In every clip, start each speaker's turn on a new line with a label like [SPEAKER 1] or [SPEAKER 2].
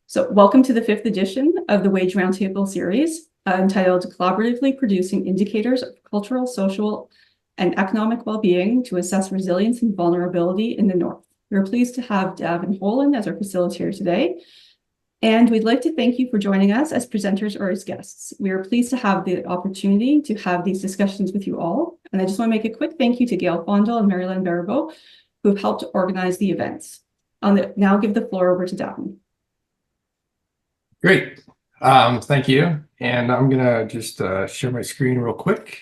[SPEAKER 1] So welcome to the 5th edition of the Wage Roundtable series entitled Collaboratively Producing Indicators of Cultural, Social, and Economic Well-Being to Assess Resilience and Vulnerability in the North. We're pleased to have Dav and Holen as our facilitator today. And we'd like to thank you for joining us as presenters or as guests. We are pleased to have the opportunity to have these discussions with you all. And I just want to make a quick thank you to Gail Fondel and Marilyn Baribeau, who have helped organize the events. I'll now give the floor over to Dav.
[SPEAKER 2] Great. Thank you. And I'm going to just share my screen real quick.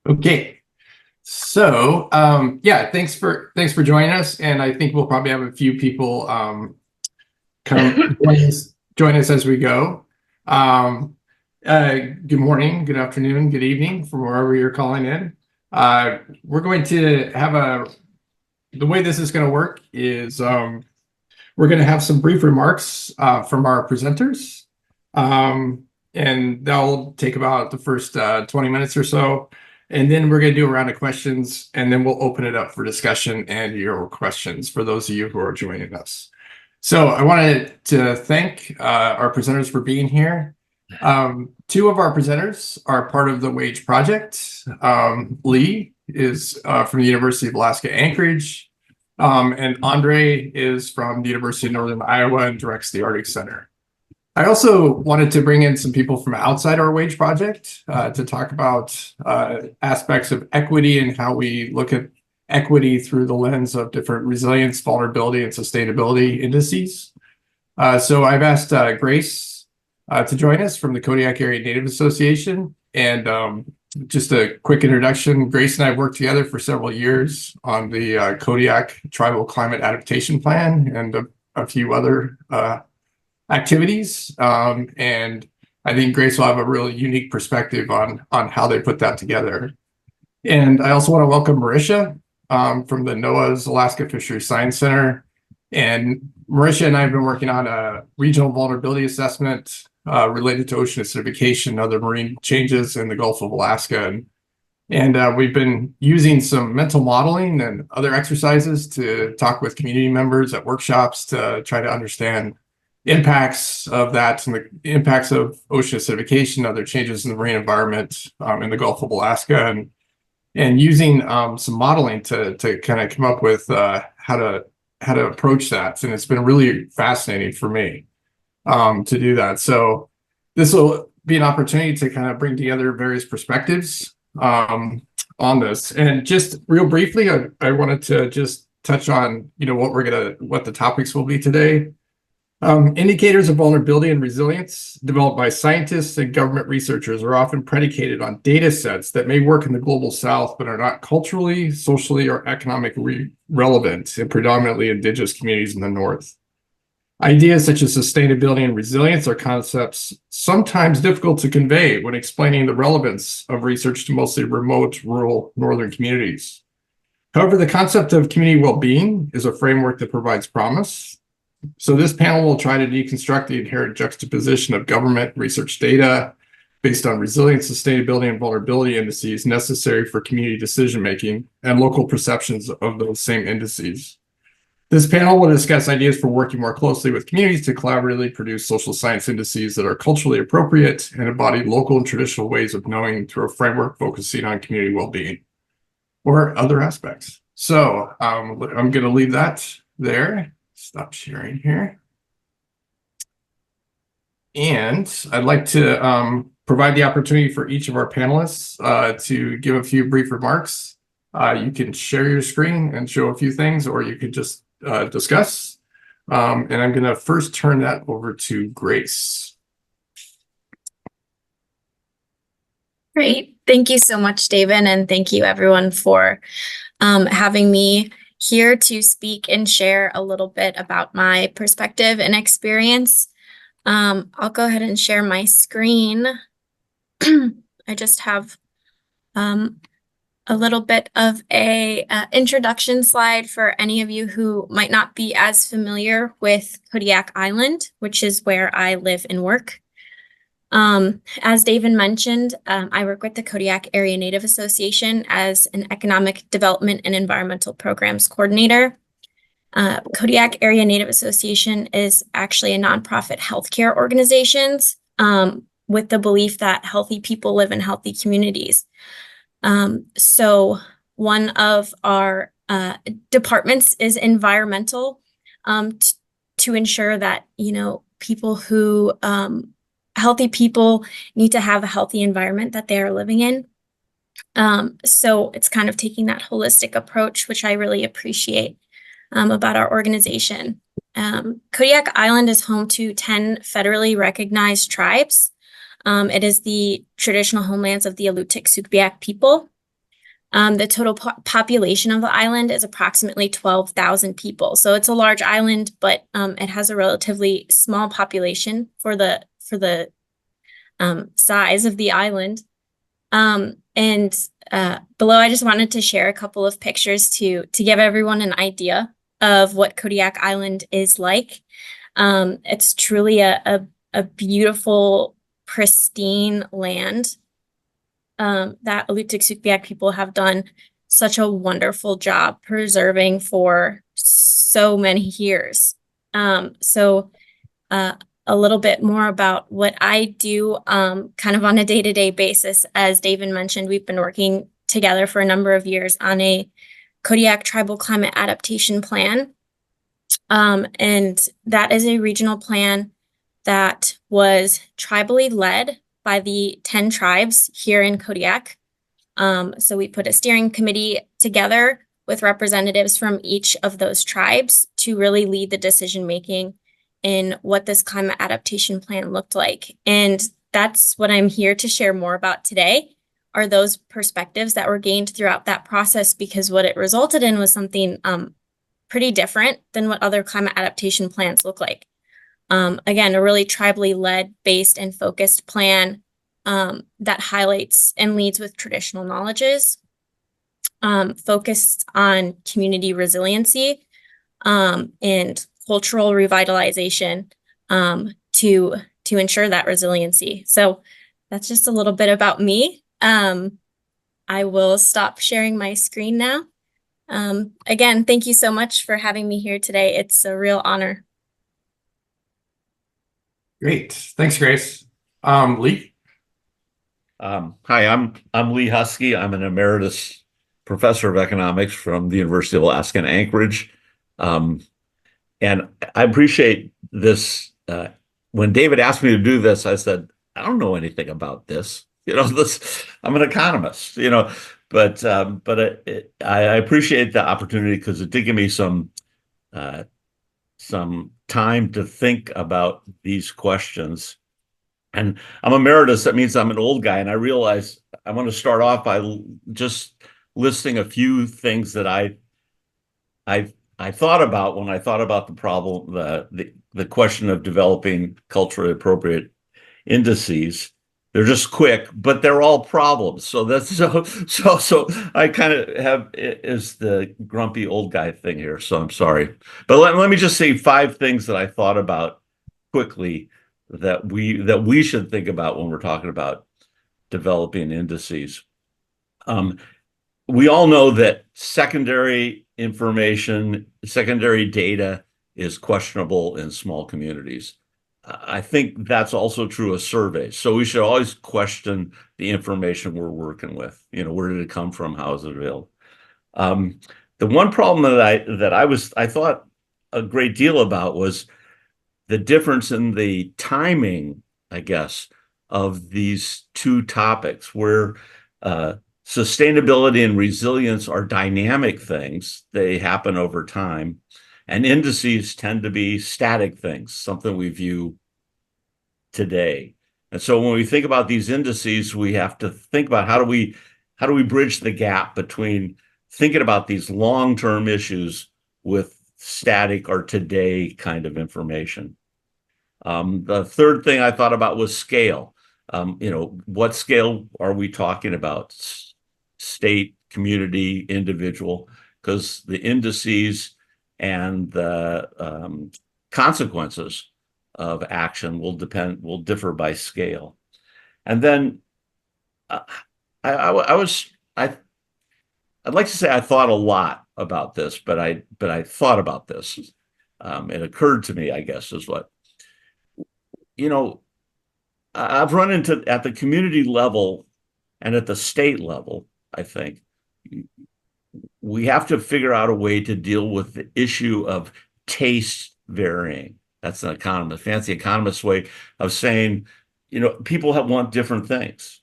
[SPEAKER 2] Okay. So, yeah, thanks for joining us. And I think we'll probably have a few people come join us as we go. Good morning, good afternoon, good evening from wherever you're calling in. We're going to have the way this is going to work is we're going to have some brief remarks from our presenters, and that'll take about the first 20 minutes or so. And then we're going to do a round of questions, and then we'll open it up for discussion and your questions for those of you who are joining us. So I wanted to thank our presenters for being here. Two of our presenters are part of the WAGE project. Lee is from the University of Alaska Anchorage. And Andre is from the University of Northern Iowa and directs the Arctic Center. I also wanted to bring in some people from outside our WAGE project to talk about aspects of equity and how we look at equity through the lens of different resilience, vulnerability, and sustainability indices. So I've asked Grace to join us from the Kodiak Area Native Association. And just a quick introduction, Grace and I have worked together for several years on the Kodiak Tribal Climate Adaptation Plan and a few other activities. And I think Grace will have a really unique perspective on how they put that together. And I also want to welcome Marisha from the NOAA's Alaska Fisheries Science Center. And Marisha and I have been working on a regional vulnerability assessment related to ocean acidification and other marine changes in the Gulf of Alaska. And we've been using some mental modeling and other exercises to talk with community members at workshops to try to understand impacts of that and the impacts of ocean acidification, other changes in the marine environment in the Gulf of Alaska, and using some modeling to kind of come up with how to approach that. And it's been really fascinating for me to do that. So this will be an opportunity to kind of bring together various perspectives on this. And just real briefly, I wanted to just touch on, what the topics will be today. Indicators of vulnerability and resilience developed by scientists and government researchers are often predicated on data sets that may work in the global south, but are not culturally, socially, or economically relevant in predominantly indigenous communities in the north. Ideas such as sustainability and resilience are concepts sometimes difficult to convey when explaining the relevance of research to mostly remote, rural northern communities. However, the concept of community well-being is a framework that provides promise. So this panel will try to deconstruct the inherent juxtaposition of government research data based on resilience, sustainability, and vulnerability indices necessary for community decision-making and local perceptions of those same indices. This panel will discuss ideas for working more closely with communities to collaboratively produce social science indices that are culturally appropriate and embody local and traditional ways of knowing through a framework focusing on community well-being or other aspects. So I'm going to leave that there. Stop sharing here. And I'd like to provide the opportunity for each of our panelists to give a few brief remarks. You can share your screen and show a few things, or you could just discuss. And I'm going to first turn that over to Grace.
[SPEAKER 3] Great. Thank you so much, David. And thank you everyone for having me here to speak and share a little bit about my perspective and experience. I'll go ahead and share my screen. I just have a little bit of a introduction slide for any of you who might not be as familiar with Kodiak Island, which is where I live and work. As David mentioned, I work with the Kodiak Area Native Association as an economic development and environmental programs coordinator. Kodiak Area Native Association is actually a nonprofit healthcare organization with the belief that healthy people live in healthy communities. So one of our departments is environmental, to ensure that, people who, healthy people need to have a healthy environment that they are living in. So it's kind of taking that holistic approach, which I really appreciate about our organization. Kodiak Island is home to 10 federally recognized tribes. It is the traditional homelands of the Alutiiq-Sugpiaq people. The total population of the island is approximately 12,000 people. So it's a large island, but it has a relatively small population for the size of the island. And below, I just wanted to share a couple of pictures to give everyone an idea of what Kodiak Island is like. It's truly a beautiful, pristine land that Alutiiq-Sugpiaq people have done such a wonderful job preserving for so many years. A little bit more about what I do kind of on a day-to-day basis. As David mentioned, we've been working together for a number of years on a Kodiak Tribal Climate Adaptation Plan. And that is a regional plan that was tribally led by the 10 tribes here in Kodiak. So we put a steering committee together with representatives from each of those tribes to really lead the decision-making in what this climate adaptation plan looked like. And that's what I'm here to share more about today, are those perspectives that were gained throughout that process, because what it resulted in was something pretty different than what other climate adaptation plans look like. Again, a really tribally led, based, and focused plan that highlights and leads with traditional knowledges, focused on community resiliency and cultural revitalization to ensure that resiliency. So that's just a little bit about me. I will stop sharing my screen now. Again, thank you so much for having me here today. It's a real honor.
[SPEAKER 2] Great. Thanks, Grace. Lee?
[SPEAKER 4] Hi, I'm Lee Husky. I'm an emeritus professor of economics from the University of Alaska in Anchorage. And I appreciate this. When David asked me to do this, I said, I don't know anything about this. I'm an economist, but I appreciate the opportunity because it did give me some time to think about these questions. And I'm emeritus, that means I'm an old guy. And I realize I want to start off by just listing a few things that I thought about when I thought about the problem, the question of developing culturally appropriate indices. They're just quick, but they're all problems. So that's so I kind of have is the grumpy old guy thing here. So I'm sorry, but let me just say 5 things that I thought about quickly that we should think about when we're talking about developing indices. We all know that secondary information, secondary data is questionable in small communities. I think that's also true of surveys. So we should always question the information we're working with. Where did it come from? How is it available? The one problem that I thought a great deal about was the difference in the timing, I guess, of these two topics, where sustainability and resilience are dynamic things. They happen over time. And indices tend to be static things, something we view today. And so when we think about these indices, we have to think about how do we bridge the gap between thinking about these long-term issues with static or today kind of information. The third thing I thought about was scale. What scale are we talking about? State, community, individual, because the indices and the consequences of action will differ by scale. And then I'd like to say I thought a lot about this, but I thought about this. It occurred to me, I guess, is what, I've run into at the community level and at the state level, I think we have to figure out a way to deal with the issue of taste varying. That's an economist, fancy economist way of saying, people want different things.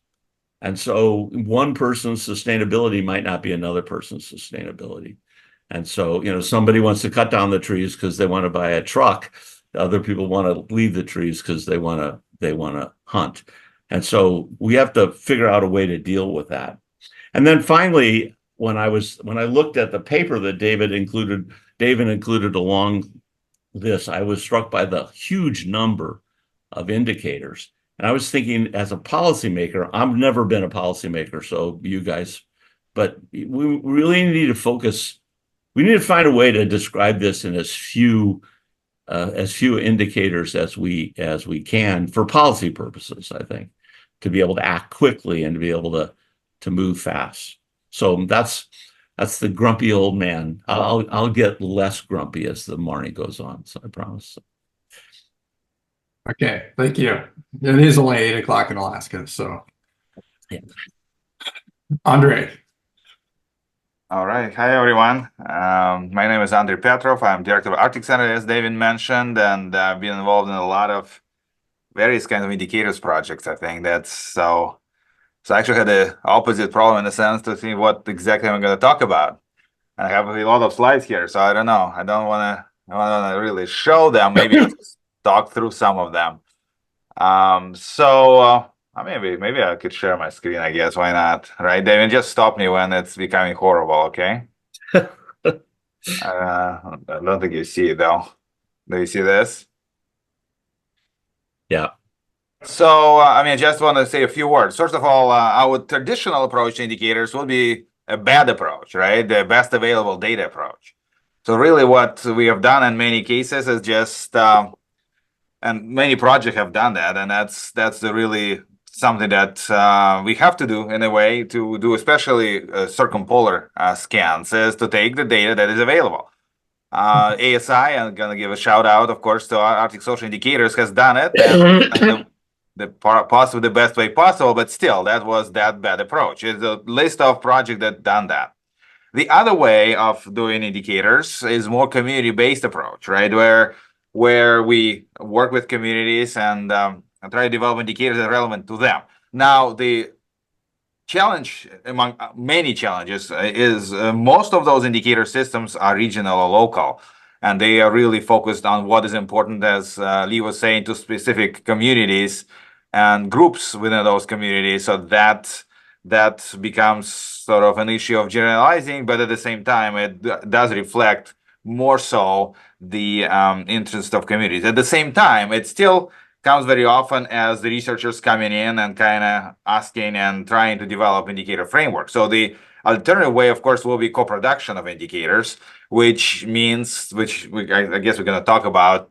[SPEAKER 4] And so one person's sustainability might not be another person's sustainability. And so, somebody wants to cut down the trees because they want to buy a truck. Other people want to leave the trees because they want to hunt. And so we have to figure out a way to deal with that. And then finally, when I looked at the paper that David included along this, I was struck by the huge number of indicators. And I was thinking, as a policymaker, I've never been a policymaker, so you guys, but we really need to focus. We need to find a way to describe this in as few indicators as we can for policy purposes, I think, to be able to act quickly and to be able to move fast. So that's the grumpy old man. I'll get less grumpy as the morning goes on, so I promise.
[SPEAKER 2] Okay, thank you. It is only 8 o'clock in Alaska, so.
[SPEAKER 4] Yeah.
[SPEAKER 2] Andre.
[SPEAKER 5] All right. Hi, everyone. My name is Andrei Petrov. I'm director of Arctic Center, as David mentioned, and I've been involved in a lot of various kinds of indicators projects. I think that's so I actually had the opposite problem in the sense to see what exactly I'm going to talk about. I have a lot of slides here, so I don't know. I don't want to really show them. Maybe just talk through some of them. Maybe I could share my screen, I guess. Why not? Right, David? Just stop me when it's becoming horrible, okay? I don't think you see it, though. Do you see this?
[SPEAKER 4] Yeah.
[SPEAKER 5] So, I just want to say a few words. First of all, our traditional approach to indicators would be a bad approach, right? The best available data approach. So really what we have done in many cases is just, and many projects have done that, and that's really something that we have to do in a way to do, especially circumpolar scans, is to take the data that is available. ASI, I'm going to give a shout out, of course, to Arctic Social Indicators, has done it, and possibly the best way possible, but still, that was that bad approach. It's a list of projects that done that. The other way of doing indicators is more community-based approach, right? Where we work with communities and try to develop indicators that are relevant to them. Now, the challenge among many challenges is most of those indicator systems are regional or local, and they are really focused on what is important, as Lee was saying, to specific communities and groups within those communities. So that becomes sort of an issue of generalizing, but at the same time, it does reflect more so the interest of communities. At the same time, it still comes very often as the researchers coming in and kind of asking and trying to develop indicator framework. So the alternative way, of course, will be co-production of indicators, which means, I guess we're going to talk about,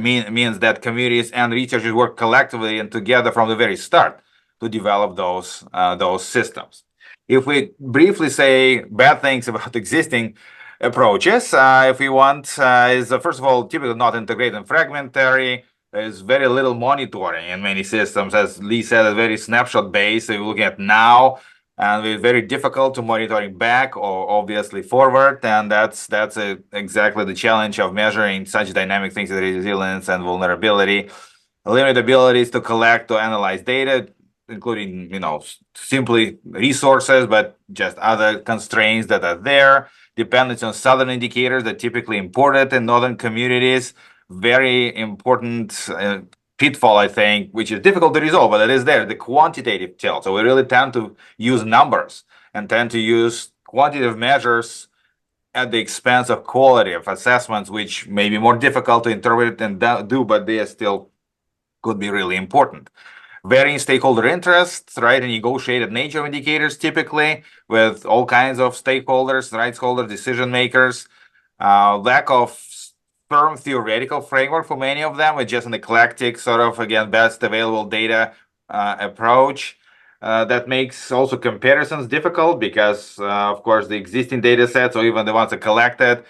[SPEAKER 5] means that communities and researchers work collectively and together from the very start to develop those systems. If we briefly say bad things about existing approaches, if we want, is first of all, typically not integrated and fragmentary. There's very little monitoring in many systems. As Lee said, it's very snapshot based. So we're looking at now, and it's very difficult to monitoring back or obviously forward. And that's exactly the challenge of measuring such dynamic things as resilience and vulnerability. Limited abilities to collect or analyze data, including, simply resources, but just other constraints that are there. Dependence on southern indicators that typically imported in northern communities. Very important pitfall, I think, which is difficult to resolve, but it is there, the quantitative tilt. So we really tend to use numbers and tend to use quantitative measures at the expense of quality of assessments, which may be more difficult to interpret and do, but they still could be really important. Varying stakeholder interests, right, and negotiated nature of indicators, typically with all kinds of stakeholders, rights holders, decision makers. Lack of firm theoretical framework for many of them, with just an eclectic sort of, again, best available data approach. That makes also comparisons difficult because, of course, the existing data sets or even the ones that collected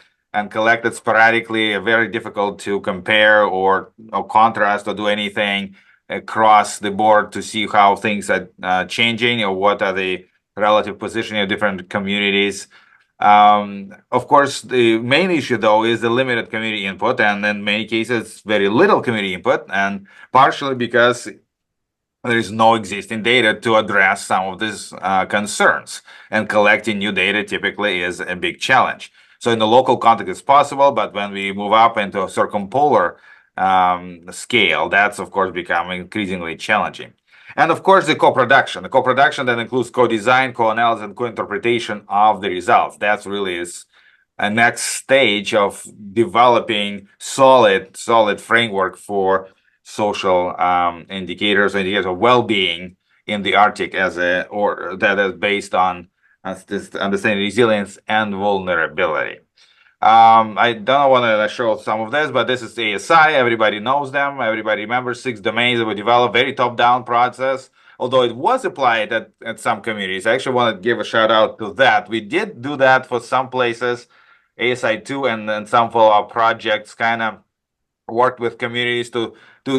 [SPEAKER 5] sporadically are very difficult to compare or contrast or do anything across the board to see how things are changing or what are the relative positioning of different communities. Of course, the main issue, though, is the limited community input, and in many cases, very little community input, and partially because there is no existing data to address some of these concerns, and collecting new data typically is a big challenge. So in the local context, it's possible, but when we move up into a circumpolar scale, that's, of course, becoming increasingly challenging. And of course, the co-production. The co-production that includes co-design, co-analysis, and co-interpretation of the results. That's really is a next stage of developing solid framework for social indicators of well-being in the Arctic that is based on this understanding resilience and vulnerability. I don't want to show some of this, but this is ASI. Everybody knows them. Everybody remembers 6 domains that we developed, very top-down process. Although it was applied at some communities. I actually want to give a shout out to that. We did do that for some places, ASI2 and some follow-up projects kind of worked with communities to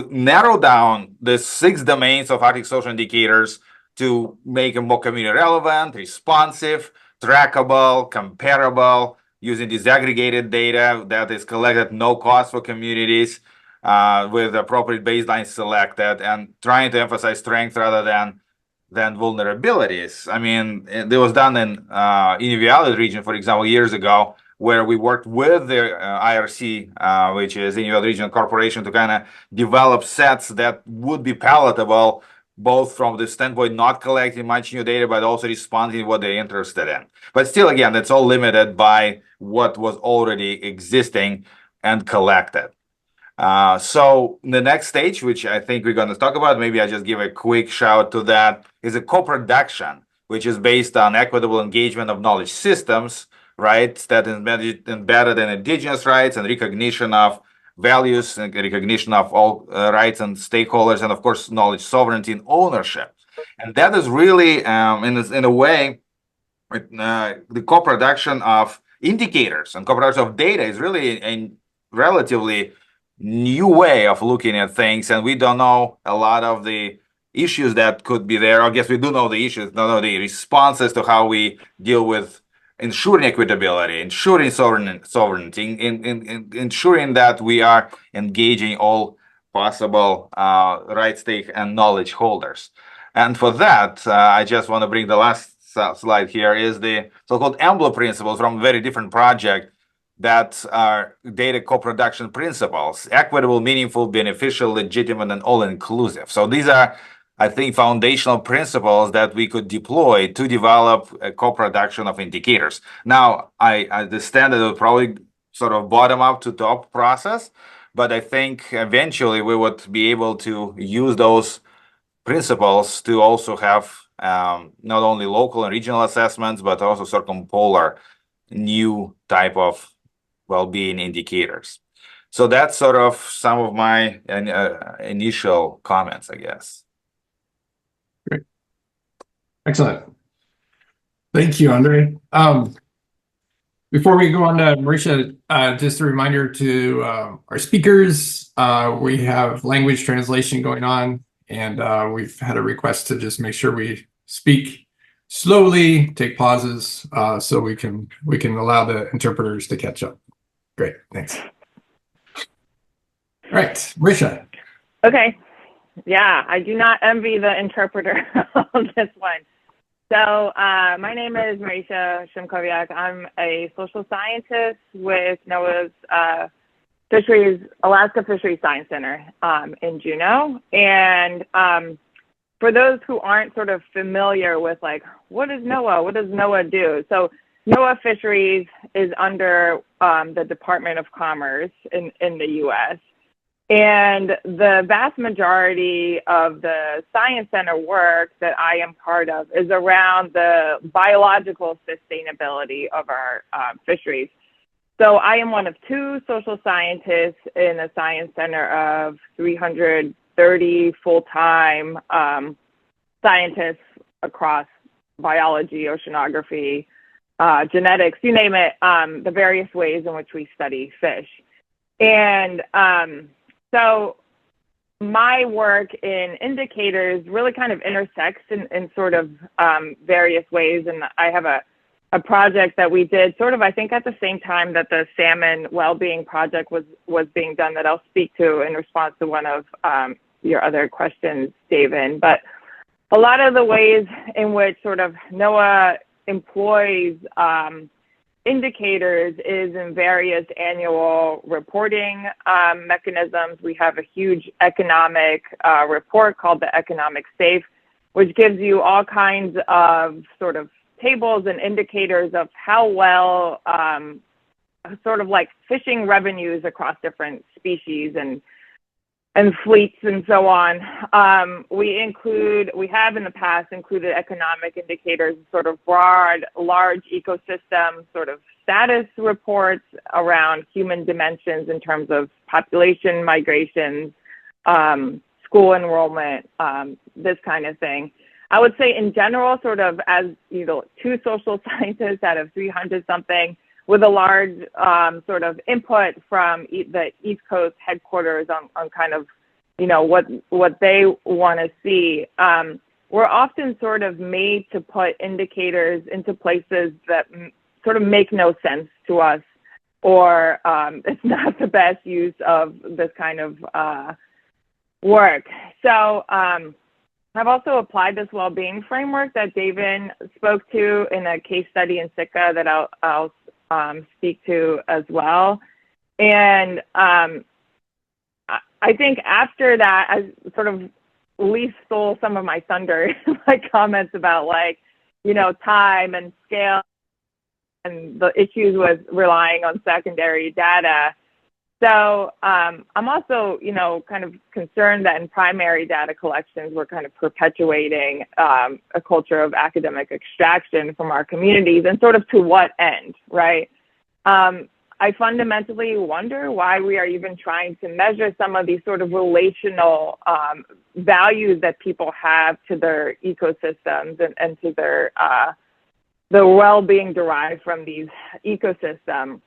[SPEAKER 5] narrow down the 6 domains of Arctic social indicators to make them more community relevant, responsive, trackable, comparable, using disaggregated data that is collected no cost for communities with appropriate baselines selected, and trying to emphasize strength rather than vulnerabilities. I mean, it was done in Inuvialut region, for example, years ago, where we worked with the IRC, which is Inuvialut Regional Corporation, to kind of develop sets that would be palatable, both from the standpoint not collecting much new data, but also responding to what they're interested in. But still, again, that's all limited by what was already existing and collected. So the next stage, which I think we're going to talk about, maybe I just give a quick shout to that, is a co-production, which is based on equitable engagement of knowledge systems, right, that is embedded in Indigenous rights and recognition of values and recognition of all rights and stakeholders, and of course, knowledge sovereignty and ownership. And that is really, in a way, the co-production of indicators and co-production of data is really a relatively new way of looking at things, and we don't know a lot of the issues that could be there. I guess we do know the issues, don't know the responses to how we deal with ensuring equitability, ensuring sovereignty, in ensuring that we are engaging all possible right stake and knowledge holders. And for that, I just want to bring the last slide here is the so-called EMBLA principles from a very different project that are data co-production principles: equitable, meaningful, beneficial, legitimate, and all-inclusive. So these are, I think, foundational principles that we could deploy to develop a co-production of indicators. Now, I understand that it will probably sort of bottom up to top process, but I think eventually we would be able to use those principles to also have not only local and regional assessments, but also circumpolar new type of well-being indicators. So that's sort of some of my initial comments, I guess.
[SPEAKER 2] Great. Excellent. Thank you, Andre. Before we go on to Marisha, just a reminder to our speakers, we have language translation going on, and we've had a request to just make sure we speak slowly, take pauses, so we can allow the interpreters to catch up. Great, thanks. All right, Marisha.
[SPEAKER 6] Okay. Yeah, I do not envy the interpreter on this one. So my name is Marisha Shimkoviak. I'm a social scientist with NOAA's Alaska Fisheries Science Center in Juneau. And for those who aren't sort of familiar with, like, what is NOAA? What does NOAA do? So NOAA Fisheries is under the Department of Commerce in the U.S. And the vast majority of the Science Center work that I am part of is around the biological sustainability of our fisheries. So I am one of 2 social scientists in a Science Center of 330 full-time scientists across biology, oceanography, genetics, you name it, the various ways in which we study fish. And so my work in indicators really kind of intersects in sort of various ways. And I have a project that we did sort of, I think, at the same time that the salmon well-being project was being done, that I'll speak to in response to one of your other questions, David. But a lot of the ways in which sort of NOAA employs indicators is in various annual reporting mechanisms. We have a huge economic report called the Economic Safe, which gives you all kinds of sort of tables and indicators of how well sort of like fishing revenues across different species and fleets and so on. We have in the past included economic indicators, sort of broad, large ecosystem sort of status reports around human dimensions in terms of population migrations, school enrollment, this kind of thing. I would say in general, sort of as, you know, 2 social scientists out of 300 something, with a large sort of input from the East Coast headquarters on kind of, you know, what they want to see. We're often sort of made to put indicators into places that sort of make no sense to us, or it's not the best use of this kind of work. So I've also applied this well-being framework that David spoke to in a case study in Sitka that I'll speak to as well. And I think after that, I sort of Lee stole some of my thunder, like comments about, like, you know, time and scale and the issues with relying on secondary data. So I'm also, you know, kind of concerned that in primary data collections, we're kind of perpetuating a culture of academic extraction from our communities, and sort of to what end, right? I fundamentally wonder why we are even trying to measure some of these sort of relational values that people have to their ecosystems and to their the well-being derived from these ecosystems.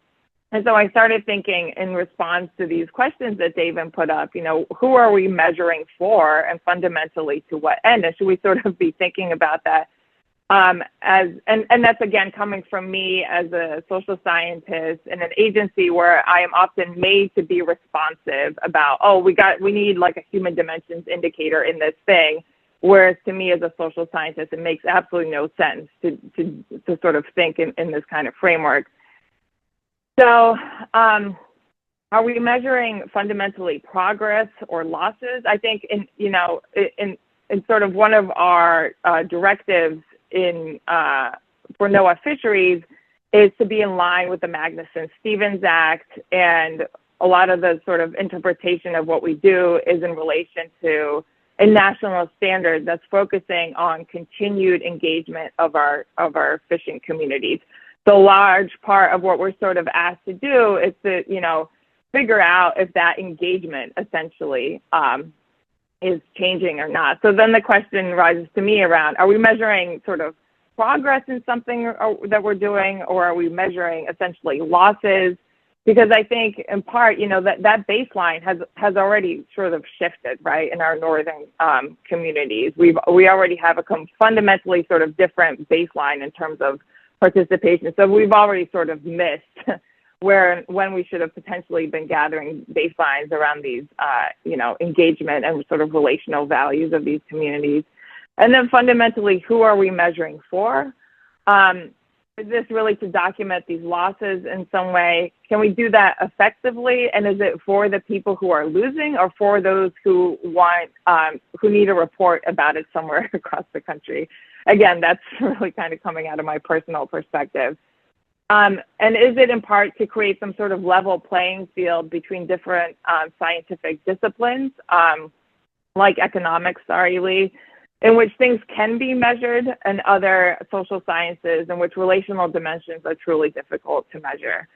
[SPEAKER 6] And so I started thinking, in response to these questions that David put up, you know, who are we measuring for, and fundamentally to what end? And should we sort of be thinking about that and that's, again, coming from me as a social scientist in an agency where I am often made to be responsive about, oh, we need like a human dimensions indicator in this thing. Whereas to me as a social scientist, it makes absolutely no sense to sort of think in this kind of framework. So are we measuring fundamentally progress or losses? I think in sort of one of our directives for NOAA fisheries is to be in line with the Magnuson-Stevens Act, and a lot of the sort of interpretation of what we do is in relation to a national standard that's focusing on continued engagement of our fishing communities. So a large part of what we're sort of asked to do is to, you know, figure out if that engagement essentially is changing or not. So then the question rises to me around, are we measuring sort of progress in something that we're doing, or are we measuring essentially losses? Because I think in part, you know, that baseline has already sort of shifted, right, in our northern communities. We already have a fundamentally sort of different baseline in terms of participation. So we've already sort of missed when we should have potentially been gathering baselines around these, you know, engagement and sort of relational values of these communities. And then fundamentally, who are we measuring for? Is this really to document these losses in some way? Can we do that effectively? And is it for the people who are losing, or for those who want, who need a report about it somewhere across the country? Again, that's really kind of coming out of my personal perspective. And is it in part to create some sort of level playing field between different scientific disciplines, like economics, Lee, in which things can be measured, and other social sciences in which relational dimensions are truly difficult to measure?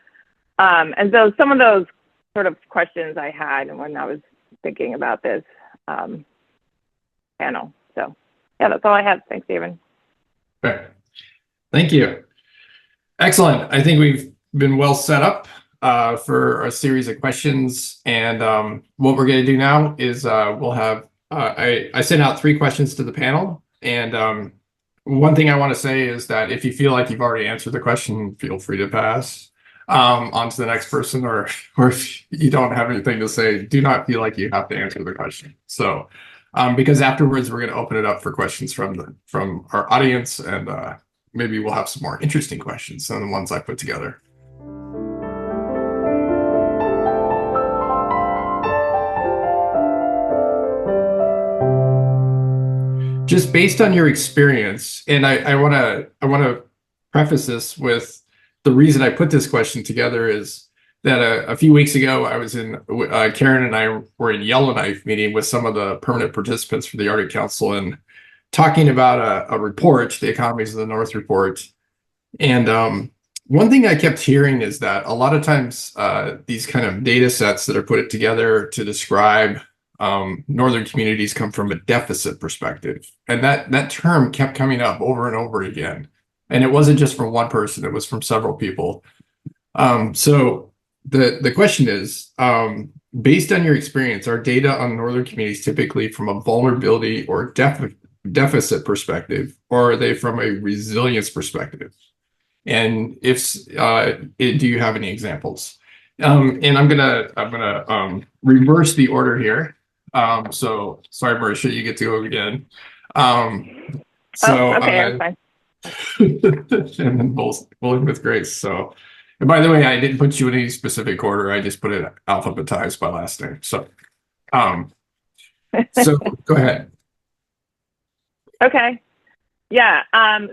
[SPEAKER 6] And so some of those sort of questions I had when I was thinking about this panel. So yeah, that's all I have. Thanks, David.
[SPEAKER 2] Okay. Thank you. Excellent. I think we've been well set up for a series of questions. And what we're going to do now is we'll have, I sent out 3 questions to the panel. And one thing I want to say is that if you feel like you've already answered the question, feel free to pass on to the next person, or if you don't have anything to say, do not feel like you have to answer the question. So because afterwards we're going to open it up for questions from our audience, and maybe we'll have some more interesting questions than the ones I put together. Just based on your experience, and I want to preface this with the reason I put this question together is that a few weeks ago I was in Karen and I were in Yellowknife meeting with some of the permanent participants for the Arctic Council and talking about a report, the Economies of the North report. And one thing I kept hearing is that a lot of times these kind of data sets that are put together to describe northern communities come from a deficit perspective. And that term kept coming up over and over again. And it wasn't just from one person, it was from several people. So the question is, based on your experience, are data on northern communities typically from a vulnerability or deficit perspective, or are they from a resilience perspective? And if do you have any examples? And I'm gonna reverse the order here. So sorry, Marisha, you get to go again.
[SPEAKER 6] Okay, I'm fine.
[SPEAKER 2] And then bowling with Grace. So, and by the way, I didn't put you in any specific order. I just put it alphabetized by last name. So, so go ahead.
[SPEAKER 6] Okay. Yeah.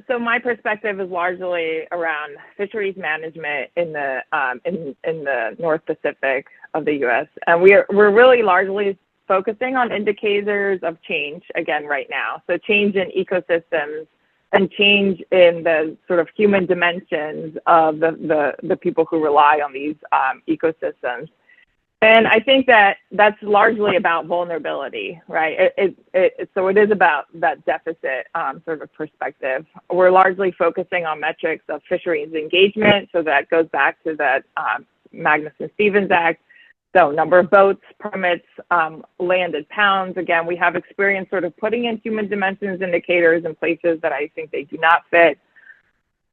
[SPEAKER 6] So my perspective is largely around fisheries management in the North Pacific of the U.S. And we're really largely focusing on indicators of change again right now. So change in ecosystems and change in the sort of human dimensions of the people who rely on these ecosystems. And I think that that's largely about vulnerability, right? So it is about that deficit sort of perspective. We're largely focusing on metrics of fisheries engagement. So that goes back to that Magnuson-Stevens Act. So number of boats, permits, landed pounds. Again, we have experience sort of putting in human dimensions indicators in places that I think they do not fit.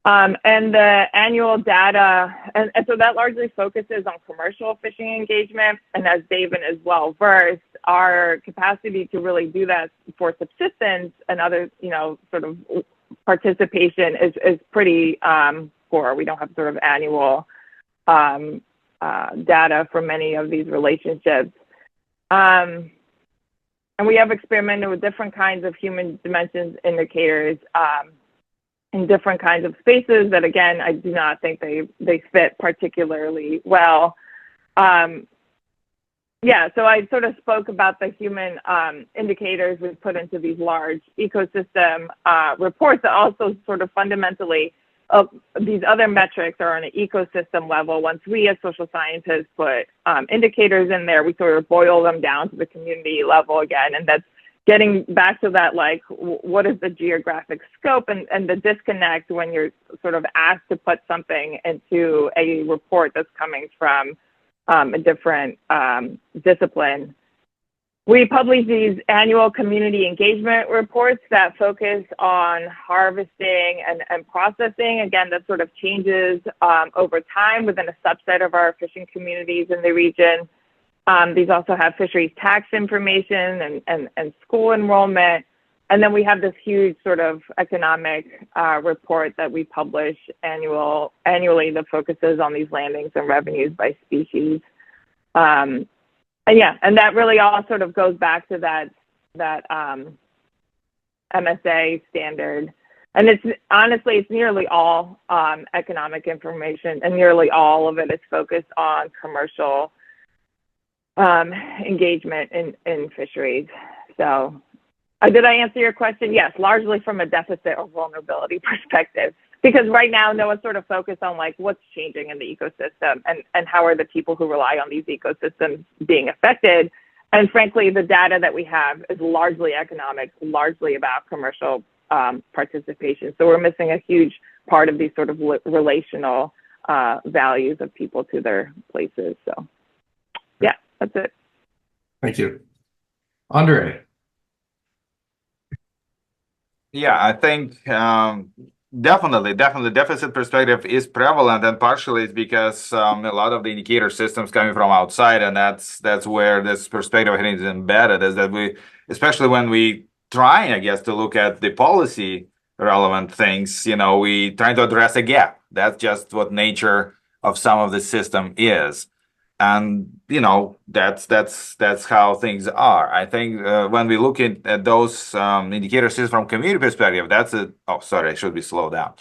[SPEAKER 6] And the annual data, and so that largely focuses on commercial fishing engagement. And as David is well versed, our capacity to really do that for subsistence and other, sort of participation is pretty poor. We don't have sort of annual data for many of these relationships. And we have experimented with different kinds of human dimensions indicators in different kinds of spaces that, again, I do not think they fit particularly well. Yeah, so I sort of spoke about the human indicators we put into these large ecosystem reports that also sort of fundamentally these other metrics are on an ecosystem level. Once we as social scientists put indicators in there, we sort of boil them down to the community level again. And that's getting back to that, like, what is the geographic scope and the disconnect when you're sort of asked to put something into a report that's coming from a different discipline. We publish these annual community engagement reports that focus on harvesting and processing. Again, that sort of changes over time within a subset of our fishing communities in the region. These also have fisheries tax information and school enrollment. And then we have this huge sort of economic report that we publish annually that focuses on these landings and revenues by species. And yeah, and that really all sort of goes back to that MSA standard. And it's honestly, it's nearly all economic information, and nearly all of it is focused on commercial engagement in fisheries. So did I answer your question? Yes, largely from a deficit or vulnerability perspective. Because right now, NOAA's sort of focused on like what's changing in the ecosystem and how are the people who rely on these ecosystems being affected. And frankly, the data that we have is largely economic, largely about commercial participation. So we're missing a huge part of these sort of relational values of people to their places. So yeah, that's it.
[SPEAKER 2] Thank you. Andre.
[SPEAKER 5] Yeah, I think definitely deficit perspective is prevalent, and partially it's because a lot of the indicator systems coming from outside, and that's where this perspective I think is embedded, is that we, especially when we try, I guess, to look at the policy relevant things, we trying to address a gap. That's just what nature of some of the system is. And that's how things are. I think when we look at those indicator systems from community perspective, I should be slowed down.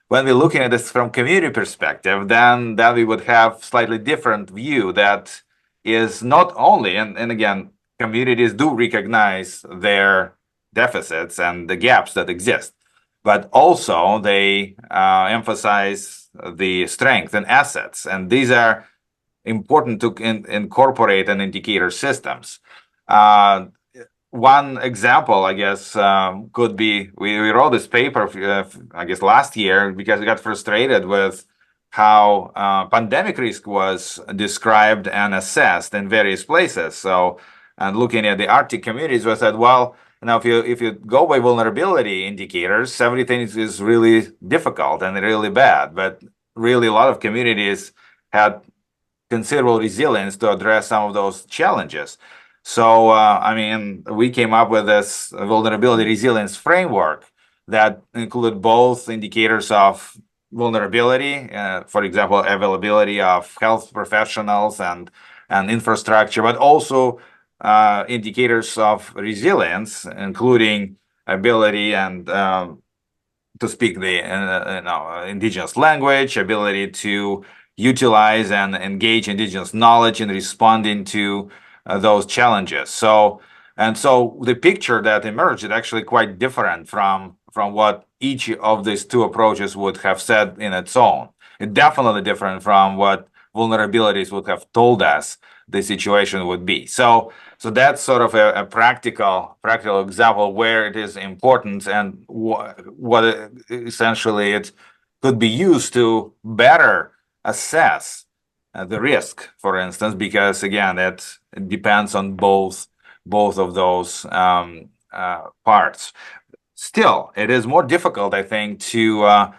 [SPEAKER 5] When we're looking at this from community perspective, then we would have slightly different view that is not only, and again, communities do recognize their deficits and the gaps that exist, but also they emphasize the strength and assets, and these are important to incorporate in indicator systems. One example, I guess, could be we wrote this paper, I guess, last year because we got frustrated with how pandemic risk was described and assessed in various places. So, and looking at the Arctic communities, we said, well, if you go by vulnerability indicators, everything is really difficult and really bad. But really, a lot of communities had considerable resilience to address some of those challenges. So, we came up with this vulnerability resilience framework that included both indicators of vulnerability, for example, availability of health professionals and infrastructure, but also indicators of resilience, including ability and to speak the indigenous language, ability to utilize and engage indigenous knowledge in responding to those challenges. So the picture that emerged is actually quite different from what each of these two approaches would have said in its own. It's definitely different from what vulnerabilities would have told us the situation would be. So that's sort of a practical example where it is important and what essentially it could be used to better assess the risk, for instance, because again, it depends on both of those parts. Still, it is more difficult, I think, to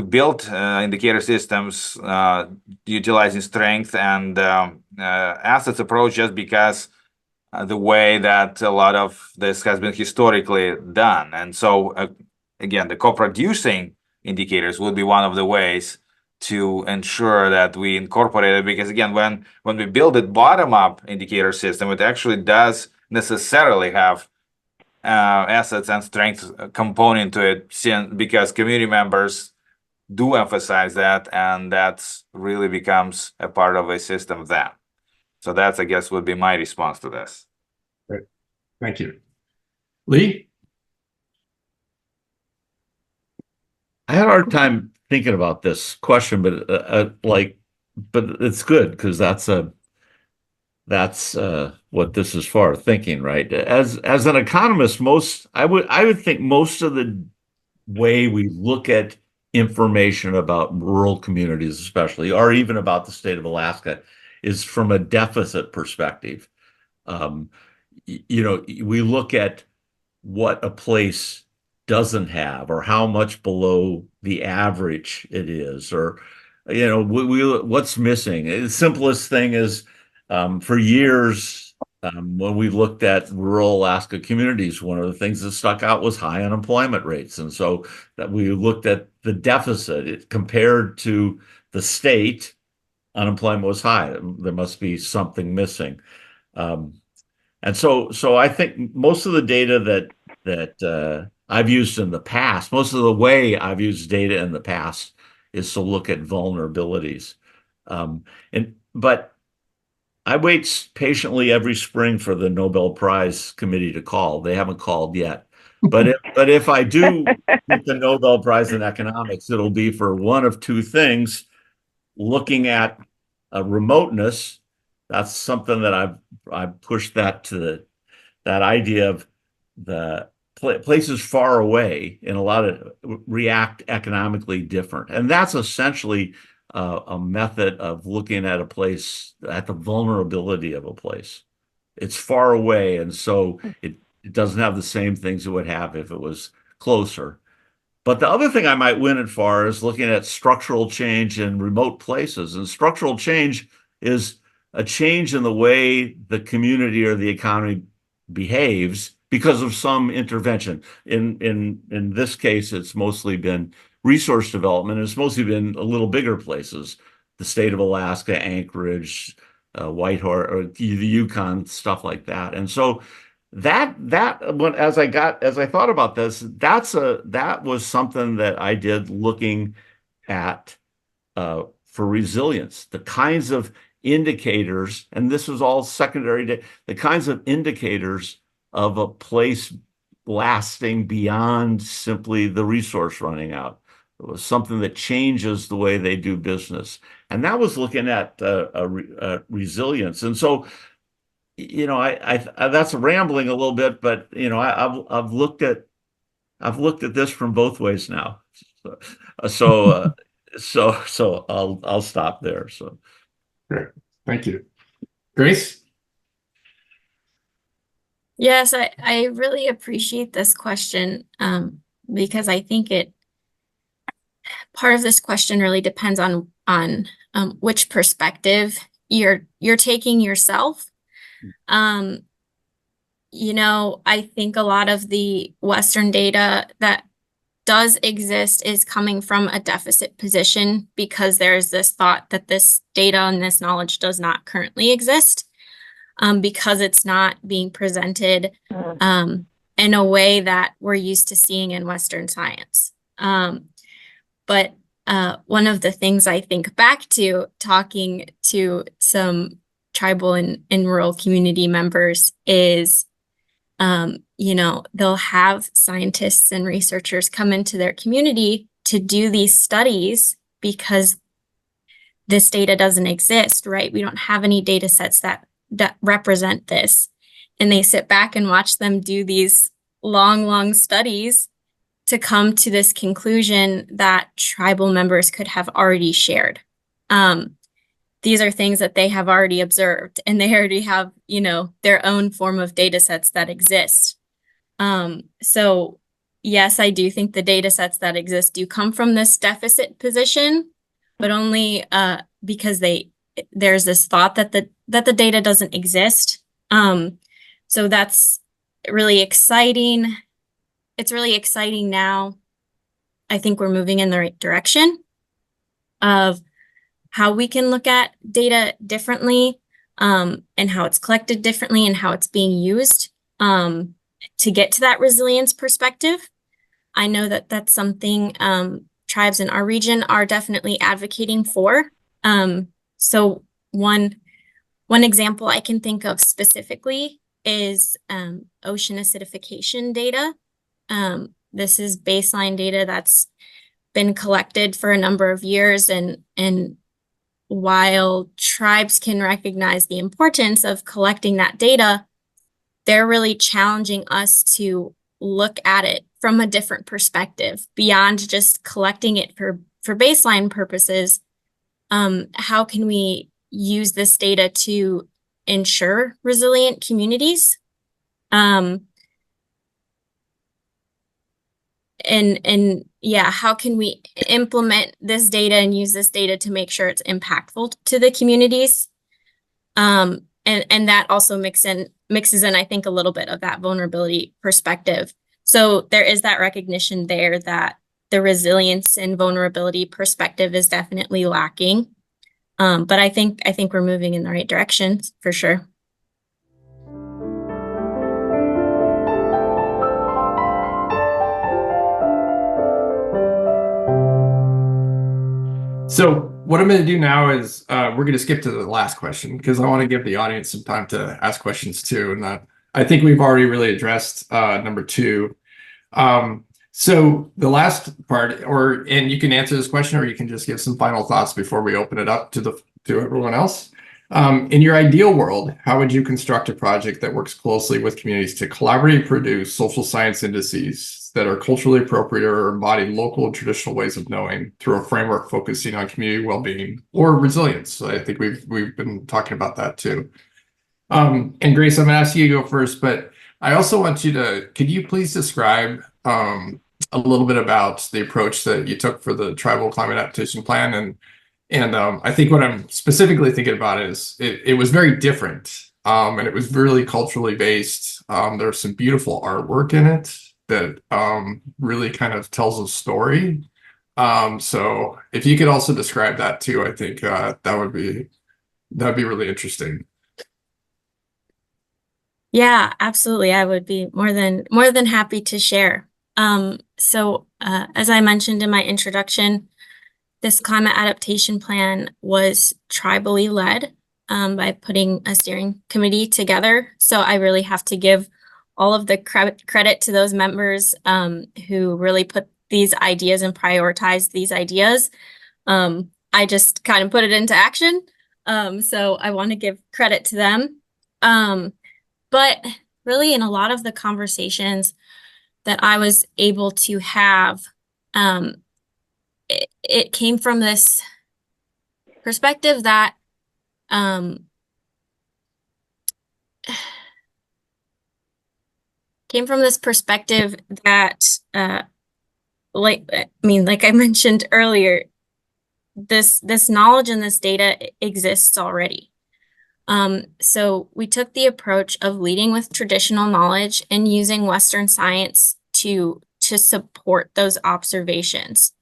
[SPEAKER 5] build indicator systems utilizing strength and assets approach, just because the way that a lot of this has been historically done. And so, again, the co-producing indicators would be one of the ways to ensure that we incorporate it, because again, when we build a bottom-up indicator system, it actually does necessarily have assets and strengths component to it, because community members do emphasize that, and that's really becomes a part of a system then. So that's, I guess, would be my response to this.
[SPEAKER 2] Great. Thank you. Lee?
[SPEAKER 4] I had a hard time thinking about this question, but it's good because that's what this is for, thinking, right? As an economist, I would think most of the way we look at information about rural communities, especially, or even about the state of Alaska, is from a deficit perspective. We look at what a place doesn't have, or how much below the average it is, or what's missing. The simplest thing is, for years, when we looked at rural Alaska communities, one of the things that stuck out was high unemployment rates, and so that we looked at the deficit compared to the state. Unemployment was high. There must be something missing, and so I think most of the data that I've used in the past, most of the way I've used data in the past is to look at vulnerabilities. But I wait patiently every spring for the Nobel Prize committee to call. They haven't called yet. But if I do get the Nobel Prize in economics, it'll be for one of two things: looking at remoteness. That's something that I've pushed that to that idea of the places far away in a lot of react economically different. And that's essentially a method of looking at a place, at the vulnerability of a place. It's far away, and so it doesn't have the same things it would have if it was closer. But the other thing I might win it for is looking at structural change in remote places. And structural change is a change in the way the community or the economy behaves because of some intervention. In this case, it's mostly been resource development. It's mostly been a little bigger places, the state of Alaska, Anchorage, Whitehorse, or the Yukon, stuff like that. And so as I thought about this, that was something that I did looking at for resilience, the kinds of indicators, and this was all secondary data, the kinds of indicators of a place lasting beyond simply the resource running out. It was something that changes the way they do business. And that was looking at resilience. And so, you know, I that's rambling a little bit, but you know, I've looked at this from both ways now. So I'll stop there. So
[SPEAKER 2] Great, thank you, Grace.
[SPEAKER 3] Yes, I really appreciate this question because I think part of this question really depends on which perspective you're taking yourself. You know, I think a lot of the Western data that does exist is coming from a deficit position because there's this thought that this data and this knowledge does not currently exist because it's not being presented in a way that we're used to seeing in Western science. But one of the things I think back to talking to some tribal and rural community members is, you know, they'll have scientists and researchers come into their community to do these studies because this data doesn't exist, right? We don't have any data sets that represent this. And they sit back and watch them do these long studies to come to this conclusion that tribal members could have already shared. These are things that they have already observed, and they already have, you know, their own form of data sets that exist. So yes, I do think the data sets that exist do come from this deficit position, but only because there's this thought that the data doesn't exist. So that's really exciting. It's really exciting now. I think we're moving in the right direction of how we can look at data differently, and how it's collected differently and how it's being used to get to that resilience perspective. I know that that's something tribes in our region are definitely advocating for. So one example I can think of specifically is ocean acidification data. This is baseline data that's been collected for a number of years, and while tribes can recognize the importance of collecting that data, they're really challenging us to look at it from a different perspective beyond just collecting it for baseline purposes. How can we use this data to ensure resilient communities? And yeah, how can we implement this data and use this data to make sure it's impactful to the communities? And that also mixes in, I think, a little bit of that vulnerability perspective. So there is that recognition there that the resilience and vulnerability perspective is definitely lacking. But I think we're moving in the right direction for sure.
[SPEAKER 2] So what I'm going to do now is we're going to skip to the last question because I want to give the audience some time to ask questions too. And I think we've already really addressed number 2. So the last part, and you can answer this question or you can just give some final thoughts before we open it up to everyone else. In your ideal world, how would you construct a project that works closely with communities to collaboratively produce social science indices that are culturally appropriate or embody local and traditional ways of knowing through a framework focusing on community well-being or resilience? I think we've been talking about that too. And Grace, I'm gonna ask you to go first, but I also want you to, could you please describe a little bit about the approach that you took for the Tribal Climate Adaptation Plan? And I think what I'm specifically thinking about is it was very different, and it was really culturally based. There's some beautiful artwork in it that really kind of tells a story. So if you could also describe that too, I think that'd be really interesting.
[SPEAKER 3] Yeah, absolutely. I would be more than happy to share. As I mentioned in my introduction, this climate adaptation plan was tribally led by putting a steering committee together. So I really have to give all of the credit to those members who really put these ideas and prioritized these ideas. I just kind of put it into action. So I want to give credit to them. But really, in a lot of the conversations that I was able to have, it came from this perspective that like I mentioned earlier, this knowledge and this data exists already. So we took the approach of leading with traditional knowledge and using Western science to support those observations.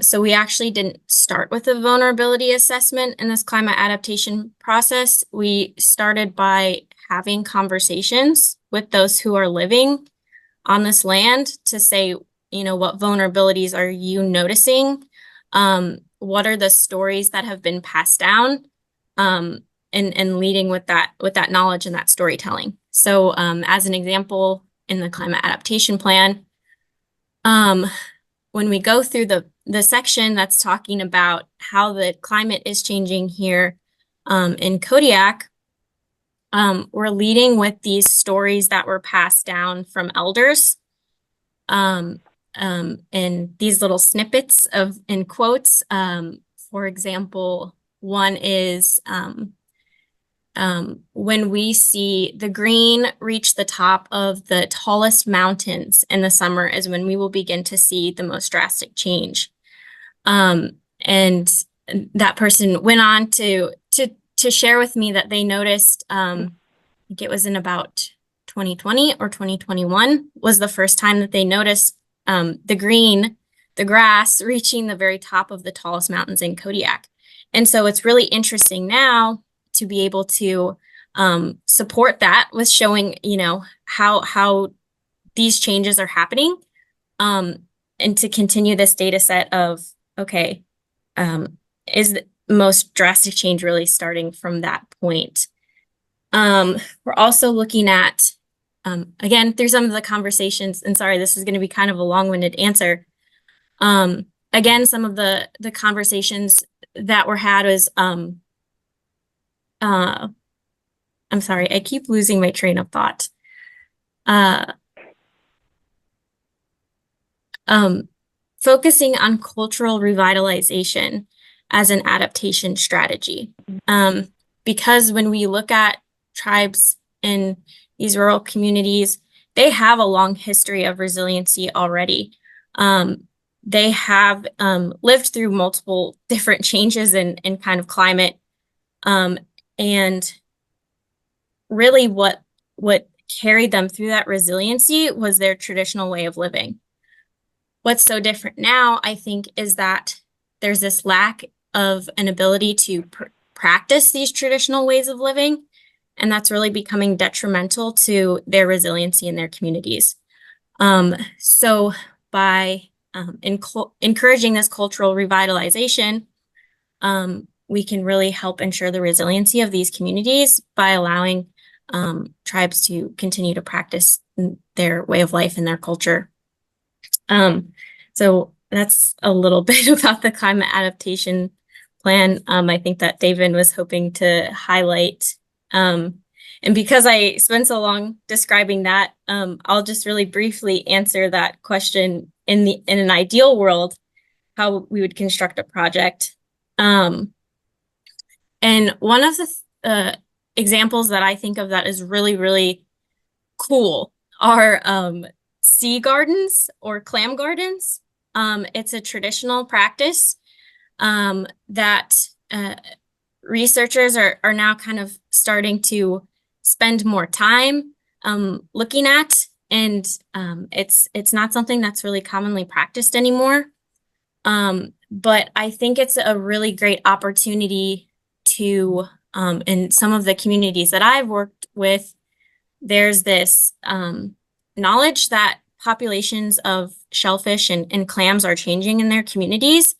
[SPEAKER 3] So we actually didn't start with a vulnerability assessment in this climate adaptation process. We started by having conversations with those who are living on this land to say, what vulnerabilities are you noticing? What are the stories that have been passed down? And leading with that knowledge and that storytelling. So as an example, in the climate adaptation plan, when we go through the section that's talking about how the climate is changing here in Kodiak, we're leading with these stories that were passed down from elders. And these little snippets in quotes, for example, one is when we see the green reach the top of the tallest mountains in the summer is when we will begin to see the most drastic change. And that person went on to share with me that they noticed, I think it was in about 2020 or 2021 was the first time that they noticed the grass reaching the very top of the tallest mountains in Kodiak. And so it's really interesting now to be able to support that with showing, how these changes are happening, and to continue this data set of, okay, is the most drastic change really starting from that point? We're also looking at, again, through some of the conversations, and sorry, this is going to be kind of a long-winded answer. Again, some of the conversations that were had was, I'm sorry, I keep losing my train of thought. Focusing on cultural revitalization as an adaptation strategy. Because when we look at tribes in these rural communities, they have a long history of resiliency already. They have lived through multiple different changes in kind of climate. And really what carried them through that resiliency was their traditional way of living. What's so different now, I think, is that there's this lack of an ability to practice these traditional ways of living, and that's really becoming detrimental to their resiliency in their communities. So by encouraging this cultural revitalization, we can really help ensure the resiliency of these communities by allowing tribes to continue to practice their way of life and their culture. So that's a little bit about the climate adaptation plan, I think that David was hoping to highlight. And because I spent so long describing that, I'll just really briefly answer that question in an ideal world, how we would construct a project. And one of the examples that I think of that is really, really cool are sea gardens or clam gardens. It's a traditional practice that researchers are now kind of starting to spend more time looking at, and it's not something that's really commonly practiced anymore. But I think it's a really great opportunity to, in some of the communities that I've worked with, there's this knowledge that populations of shellfish and clams are changing in their communities,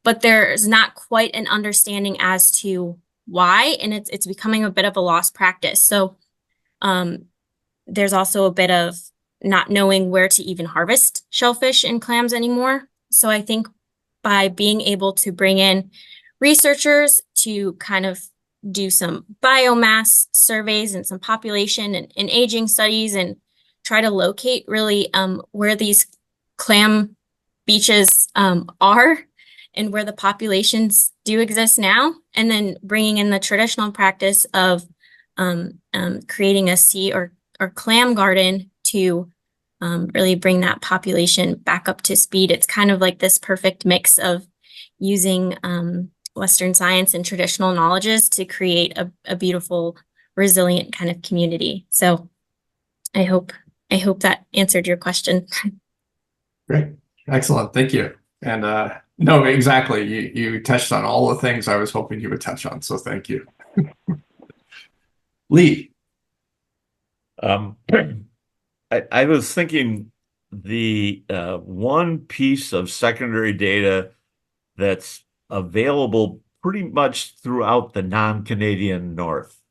[SPEAKER 3] but there's not quite an understanding as to why, and it's becoming a bit of a lost practice. So there's also a bit of not knowing where to even harvest shellfish and clams anymore. So I think by being able to bring in researchers to kind of do some biomass surveys and some population and aging studies and try to locate really where these clam beaches are and where the populations do exist now, and then bringing in the traditional practice of creating a sea or clam garden to really bring that population back up to speed. It's kind of like this perfect mix of using Western science and traditional knowledges to create a beautiful, resilient kind of community. So I hope that answered your question.
[SPEAKER 2] Great. Excellent. Thank you. And no, exactly. You touched on all the things I was hoping you would touch on. So thank you. Lee.
[SPEAKER 4] I was thinking the one piece of secondary data that's available pretty much throughout the non-Canadian North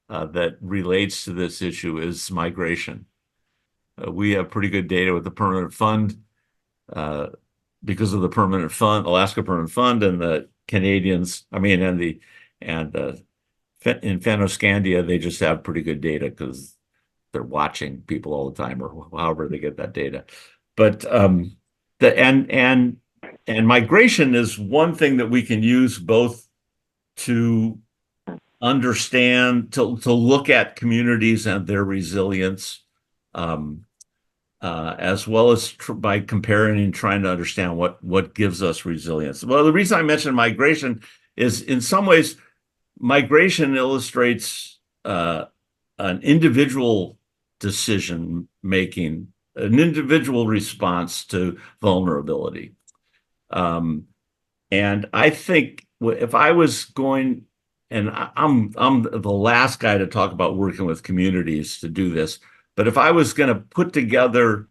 [SPEAKER 4] that relates to this issue is migration. We have pretty good data with the Permanent Fund because of the Permanent Fund, Alaska Permanent Fund, and the Canadians. I mean, in Fennoscandia, they just have pretty good data because they're watching people all the time, or however they get that data. But and migration is one thing that we can use both to understand, to look at communities and their resilience, as well as by comparing and trying to understand what gives us resilience. Well, the reason I mentioned migration is, in some ways, migration illustrates an individual decision making, an individual response to vulnerability. And I think if I was going, and I'm the last guy to talk about working with communities to do this, but if I was going to put together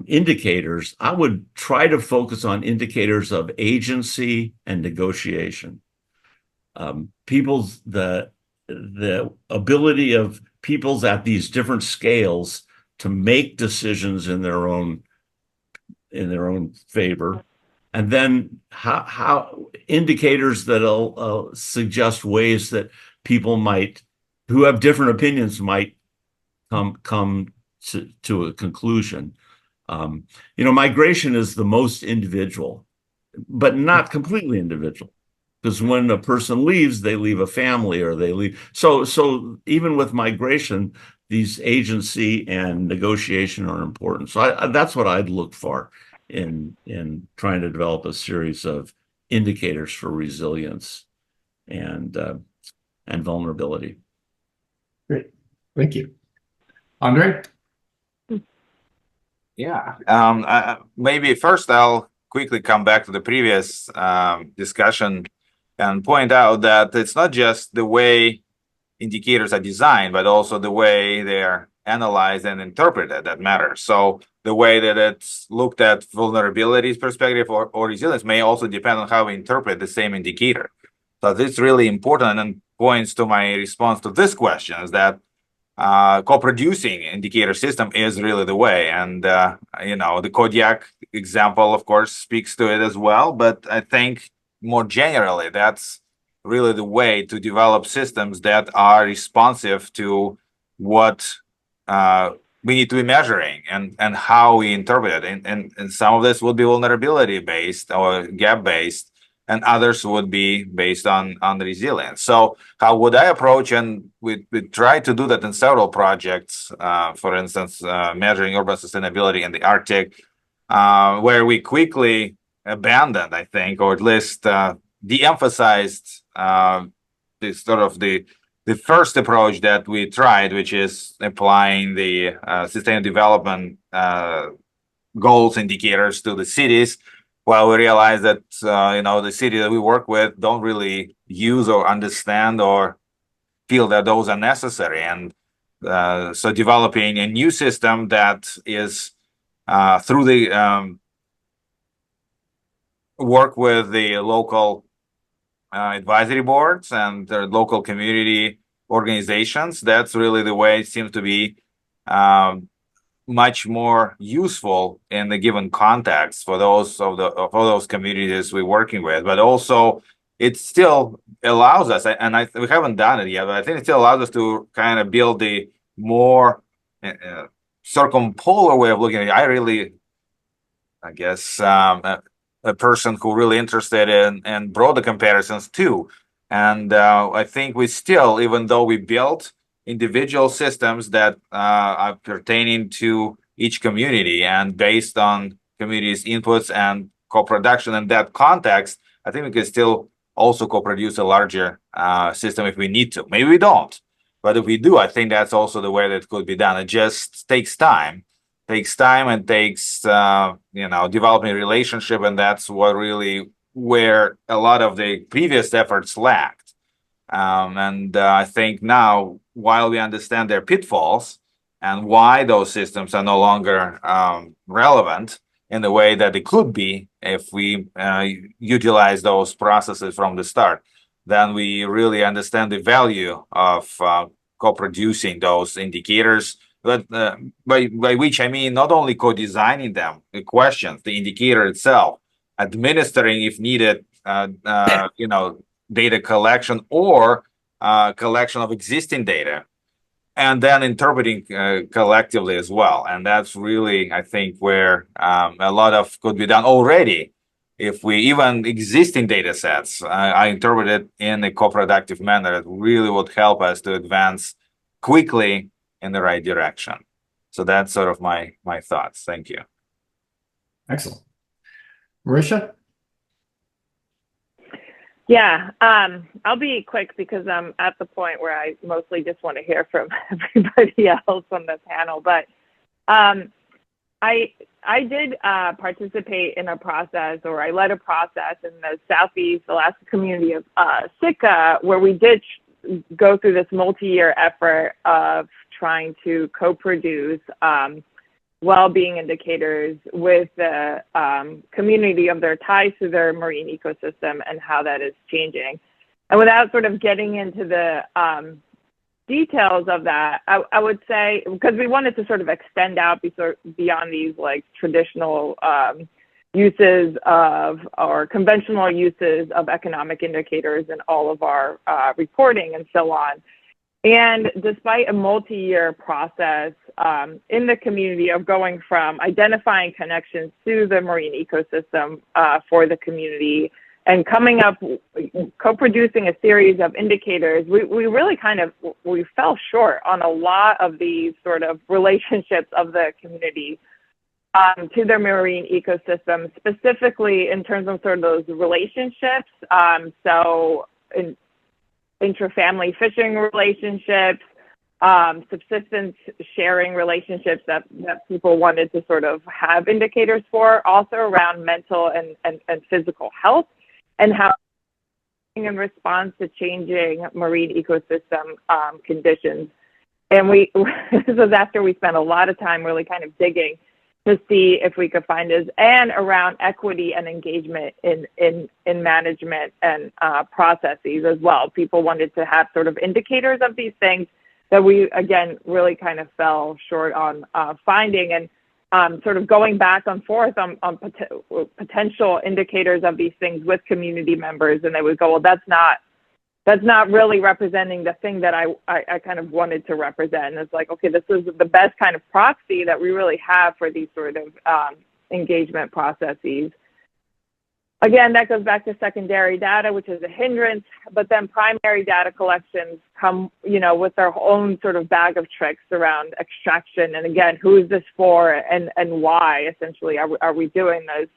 [SPEAKER 4] indicators, I would try to focus on indicators of agency and negotiation. The ability of peoples at these different scales to make decisions in their own favor, and then how indicators that'll suggest ways that people who have different opinions might come to a conclusion. Migration is the most individual, but not completely individual, because when a person leaves, they leave a family, or they leave. So even with migration, these agency and negotiation are important. So that's what I'd look for in trying to develop a series of indicators for resilience and vulnerability.
[SPEAKER 2] Great, thank you. Andre?
[SPEAKER 5] Yeah. Maybe first I'll quickly come back to the previous discussion and point out that it's not just the way indicators are designed, but also the way they're analyzed and interpreted that matters. So the way that it's looked at vulnerabilities perspective or resilience may also depend on how we interpret the same indicator. So this is really important and points to my response to this question, is that co-producing indicator system is really the way. And, the Kodiak example, of course, speaks to it as well. But I think more generally, that's really the way to develop systems that are responsive to what we need to be measuring and how we interpret it. And some of this would be vulnerability based or gap based, and others would be based on the resilience. So how would I approach? And we try to do that in several projects. For instance, measuring urban sustainability in the Arctic, where we quickly abandoned, I think, or at least de-emphasized the first approach that we tried, which is applying the sustainable development goals indicators to the cities. Well, we realized that the city that we work with don't really use or understand or feel that those are necessary, and so developing a new system that is through the work with the local advisory boards and the local community organizations. That's really the way it seems to be much more useful in the given context for those communities we're working with. But also, it still allows us, and we haven't done it yet, but I think it still allows us to kind of build the more circumpolar way of looking at it. I guess, a person who really interested in broader comparisons too. And I think we still, even though we built individual systems that are pertaining to each community and based on communities' inputs and co-production in that context, I think we can still also co-produce a larger system if we need to. Maybe we don't, but if we do, I think that's also the way that could be done. It just takes time. And takes developing a relationship, and that's where a lot of the previous efforts lacked. And I think now, while we understand their pitfalls and why those systems are no longer relevant in the way that they could be if we utilize those processes from the start, then we really understand the value of co-producing those indicators. But by which I mean not only co-designing them, the questions, the indicator itself, administering if needed, data collection or collection of existing data, and then interpreting collectively as well. And that's really, I think, where a lot of could be done already. If we even existing data sets are interpreted in a co-productive manner, it really would help us to advance quickly in the right direction. So that's sort of my thoughts. Thank you.
[SPEAKER 2] Excellent. Marisha?
[SPEAKER 6] Yeah, I'll be quick because I'm at the point where I mostly just want to hear from everybody else on the panel. But I did participate in a process, or I led a process in the Southeast Alaska community of Sitka, where we did go through this multi-year effort of trying to co-produce well-being indicators with the community of their ties to their marine ecosystem and how that is changing. And without sort of getting into the details of that, I would say, because we wanted to sort of extend out beyond these like traditional uses of, or conventional uses of economic indicators in all of our reporting and so on. And despite a multi-year process in the community of going from identifying connections to the marine ecosystem for the community and coming up, co-producing a series of indicators, we really we fell short on a lot of these sort of relationships of the community to their marine ecosystem, specifically in terms of sort of those relationships. So intra-family fishing relationships, subsistence sharing relationships that people wanted to sort of have indicators for, also around mental and physical health, and how in response to changing marine ecosystem conditions. And this was after we spent a lot of time really kind of digging to see if we could find this, and around equity and engagement in management and processes as well. People wanted to have sort of indicators of these things that we, again, really kind of fell short on finding. And sort of going back and forth on potential indicators of these things with community members, and they would go, well, that's not really representing the thing that I kind of wanted to represent. And it's like, okay, this is the best kind of proxy that we really have for these sort of engagement processes. Again, that goes back to secondary data, which is a hindrance, but then primary data collections come, with their own sort of bag of tricks around extraction. And again, who is this for and why, essentially, are we doing this?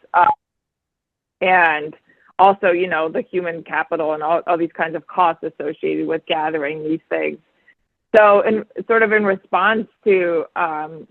[SPEAKER 6] And also, the human capital and all these kinds of costs associated with gathering these things. So in response to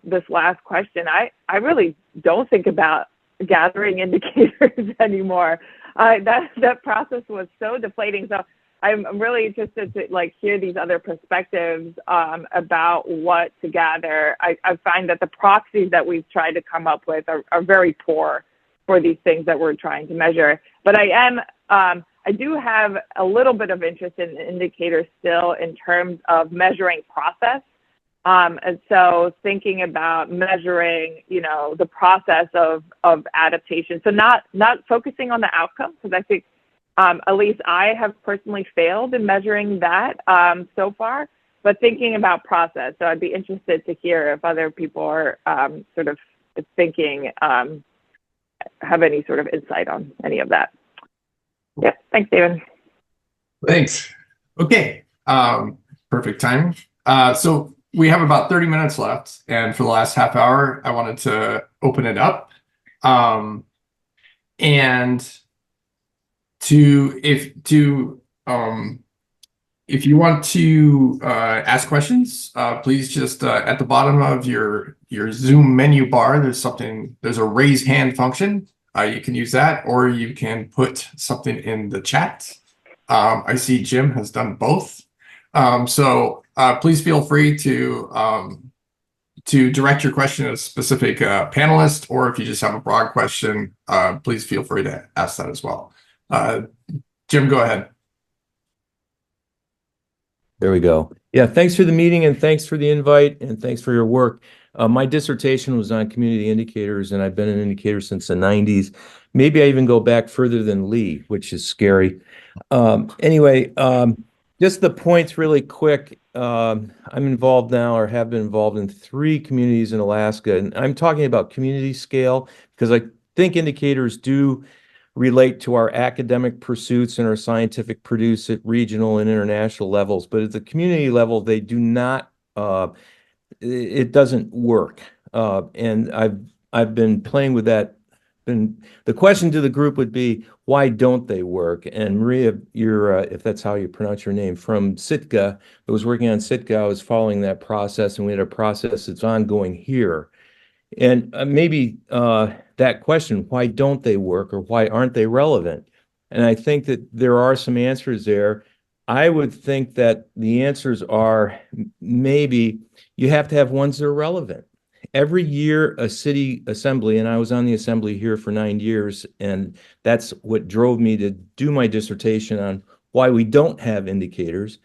[SPEAKER 6] this last question, I really don't think about gathering indicators anymore. That process was so deflating. So I'm really interested to hear these other perspectives about what to gather. I find that the proxies that we've tried to come up with are very poor for these things that we're trying to measure. But I do have a little bit of interest in indicators still in terms of measuring process. And so thinking about measuring, the process of adaptation. So not focusing on the outcome, because I think at least I have personally failed in measuring that so far, but thinking about process. So I'd be interested to hear if other people are sort of thinking, have any sort of insight on any of that. Yeah, thanks, David.
[SPEAKER 2] Thanks. Okay, perfect timing. So we have about 30 minutes left, and for the last half hour, I wanted to open it up. And if you want to ask questions, please just at the bottom of your Zoom menu bar, there's a raise hand function. You can use that, or you can put something in the chat. I see Jim has done both. So please feel free to direct your question to a specific panelist, or if you just have a broad question, please feel free to ask that as well. Jim, go ahead.
[SPEAKER 7] There we go. Yeah, thanks for the meeting, and thanks for the invite, and thanks for your work. My dissertation was on community indicators, and I've been an indicator since the 90s. Maybe I even go back further than Lee, which is scary. Anyway, just the points really quick. I'm involved now, or have been involved in 3 communities in Alaska, and I'm talking about community scale because I think indicators do relate to our academic pursuits and our scientific pursuits at regional and international levels. But at the community level, they do not, it doesn't work. And I've been playing with that. And the question to the group would be, why don't they work? And Maria, you're, if that's how you pronounce your name, from Sitka, I was working on Sitka, I was following that process, and we had a process that's ongoing here. And maybe that question, why don't they work, or why aren't they relevant? And I think that there are some answers there. I would think that the answers are maybe you have to have ones that are relevant. Every year, a city assembly, and I was on the assembly here for 9 years, and that's what drove me to do my dissertation on why we don't have indicators,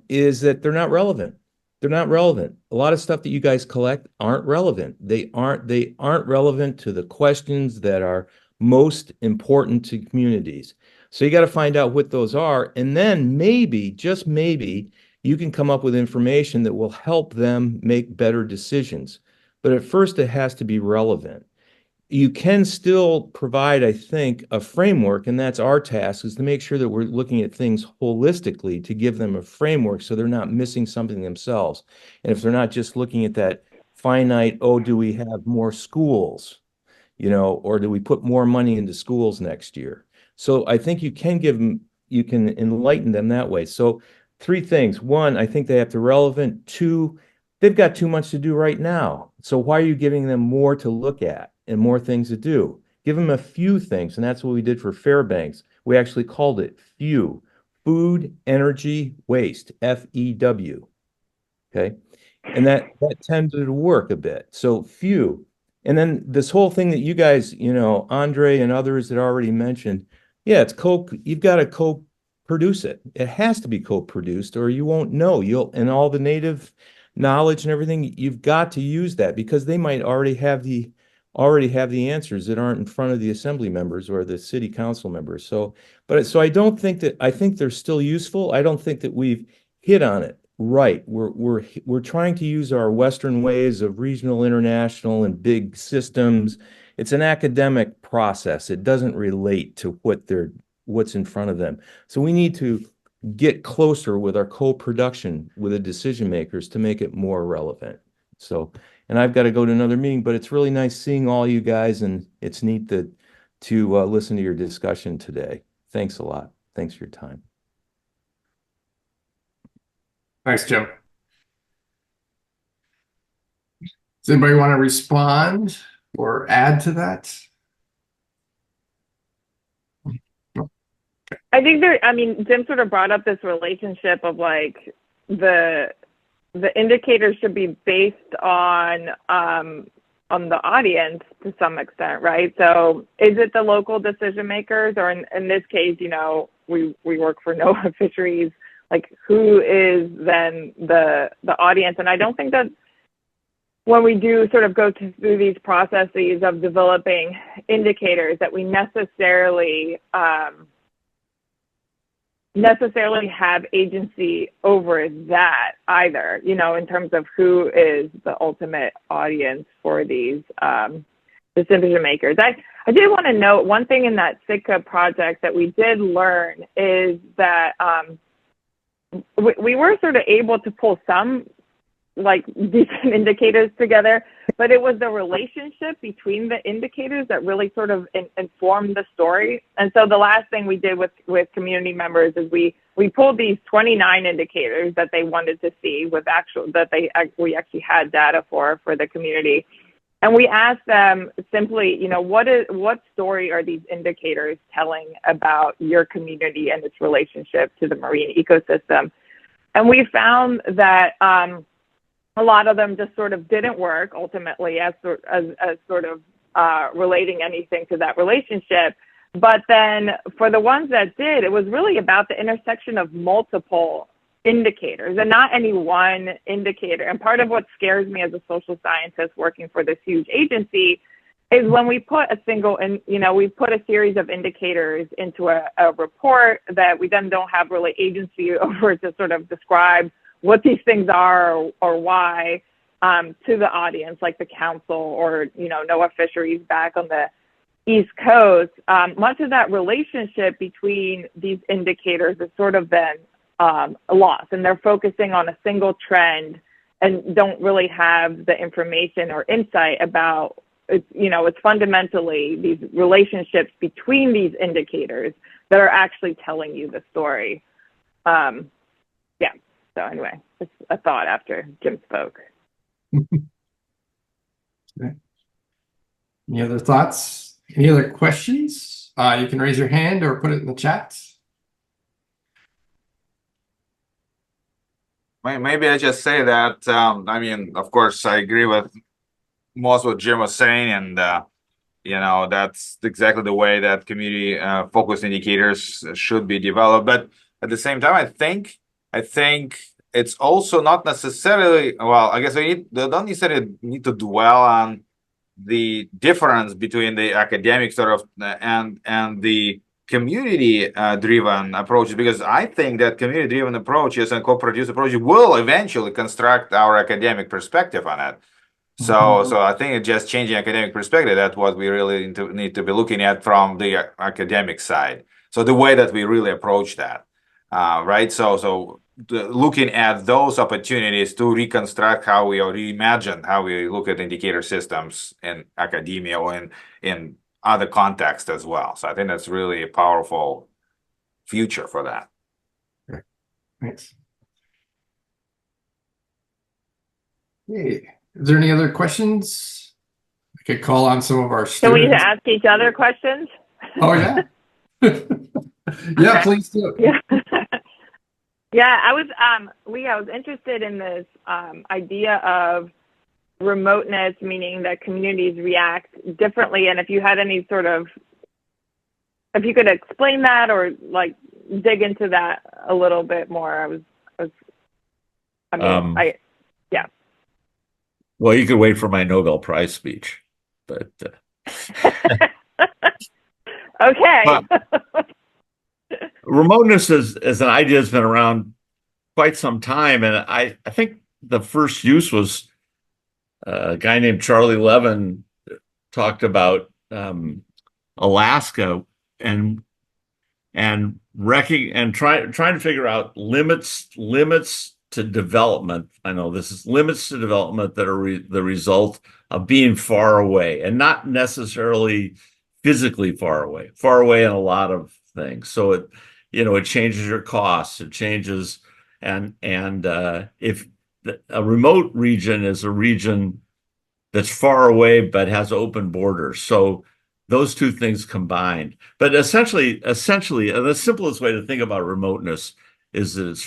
[SPEAKER 7] is that they're not relevant. They're not relevant. A lot of stuff that you guys collect aren't relevant. They aren't relevant to the questions that are most important to communities. So you got to find out what those are, and then maybe, just maybe, you can come up with information that will help them make better decisions. But at first, it has to be relevant. You can still provide, I think, a framework, and that's our task, is to make sure that we're looking at things holistically to give them a framework so they're not missing something themselves. And if they're not just looking at that finite, oh, do we have more schools, or do we put more money into schools next year? So I think you can give them, you can enlighten them that way. So 3 things. 1, I think they have to be relevant. 2, they've got too much to do right now. So why are you giving them more to look at and more things to do? Give them a few things, and that's what we did for Fairbanks. We actually called it FEW, food, energy, waste, FEW. Okay, and that tended to work a bit. So FEW, and then this whole thing that you guys, Andre and others had already mentioned. Yeah, it's you've got to co-produce it. It has to be co-produced, or you won't know. And all the native knowledge and everything, you've got to use that because they might already have the answers that aren't in front of the assembly members or the city council members. So I don't think that, I think they're still useful. I don't think that we've hit on it right. We're trying to use our Western ways of regional, international, and big systems. It's an academic process. It doesn't relate to what's in front of them. So we need to get closer with our co-production with the decision makers to make it more relevant. So, and I've got to go to another meeting, but it's really nice seeing all you guys, and it's neat to listen to your discussion today. Thanks a lot. Thanks for your time.
[SPEAKER 2] Thanks, Jim. Does anybody want to respond or add to that?
[SPEAKER 6] I think Jim sort of brought up this relationship of like the indicators should be based on the audience to some extent, right? So is it the local decision makers, or in this case, we work for NOAA Fisheries, like who is then the audience? And I don't think that when we do sort of go through these processes of developing indicators that we necessarily have agency over that either, in terms of who is the ultimate audience for these decision makers. I did want to note one thing in that Sitka project that we did learn is that we were sort of able to pull some like decent indicators together, but it was the relationship between the indicators that really sort of informed the story. And so the last thing we did with community members is we pulled these 29 indicators that they wanted to see we actually had data for the community. And we asked them simply, what story are these indicators telling about your community and its relationship to the marine ecosystem? And we found that a lot of them just sort of didn't work ultimately as sort of relating anything to that relationship. But then for the ones that did, it was really about the intersection of multiple indicators and not any one indicator. And part of what scares me as a social scientist working for this huge agency is when we put we put a series of indicators into a report that we then don't have really agency over to sort of describe what these things are or why to the audience, like the council or, NOAA Fisheries back on the East Coast. Much of that relationship between these indicators has sort of been lost, and they're focusing on a single trend and don't really have the information or insight about, it's fundamentally these relationships between these indicators that are actually telling you the story. So anyway, just a thought after Jim spoke.
[SPEAKER 2] Okay. Any other thoughts? Any other questions? You can raise your hand or put it in the chat.
[SPEAKER 5] Maybe I just say that, of course, I agree with most what Jim was saying, and, that's exactly the way that community focused indicators should be developed. But at the same time, I think it's also not necessarily, I guess they don't necessarily need to dwell on the difference between the academic sort of and the community driven approaches, because I think that community driven approaches and co-produced approaches will eventually construct our academic perspective on it. So I think it's just changing academic perspective. That's what we really need to be looking at from the academic side. So the way that we really approach that, right? So looking at those opportunities to reconstruct how we or reimagine how we look at indicator systems in academia or in other contexts as well. So I think that's really a powerful future for that.
[SPEAKER 2] Okay. Thanks. Hey, is there any other questions? I could call on some of our
[SPEAKER 6] Can we
[SPEAKER 2] students.
[SPEAKER 6] ask each other questions?
[SPEAKER 2] Oh, yeah. Yeah, please do.
[SPEAKER 6] Yeah. Yeah, I was interested in this idea of remoteness, meaning that communities react differently. And if you had any sort of, if you could explain that or like dig into that a little bit more, yeah.
[SPEAKER 4] Well, you could wait for my Nobel Prize speech, but
[SPEAKER 6] Okay.
[SPEAKER 4] remoteness as an idea has been around quite some time, and I think the first use was a guy named Charlie Levin talked about Alaska and trying to figure out limits to development. I know this is limits to development that are the result of being far away, and not necessarily physically far away in a lot of things. So it changes your costs, it changes, and if a remote region is a region that's far away but has open borders. So those two things combined. But essentially, the simplest way to think about remoteness is that it's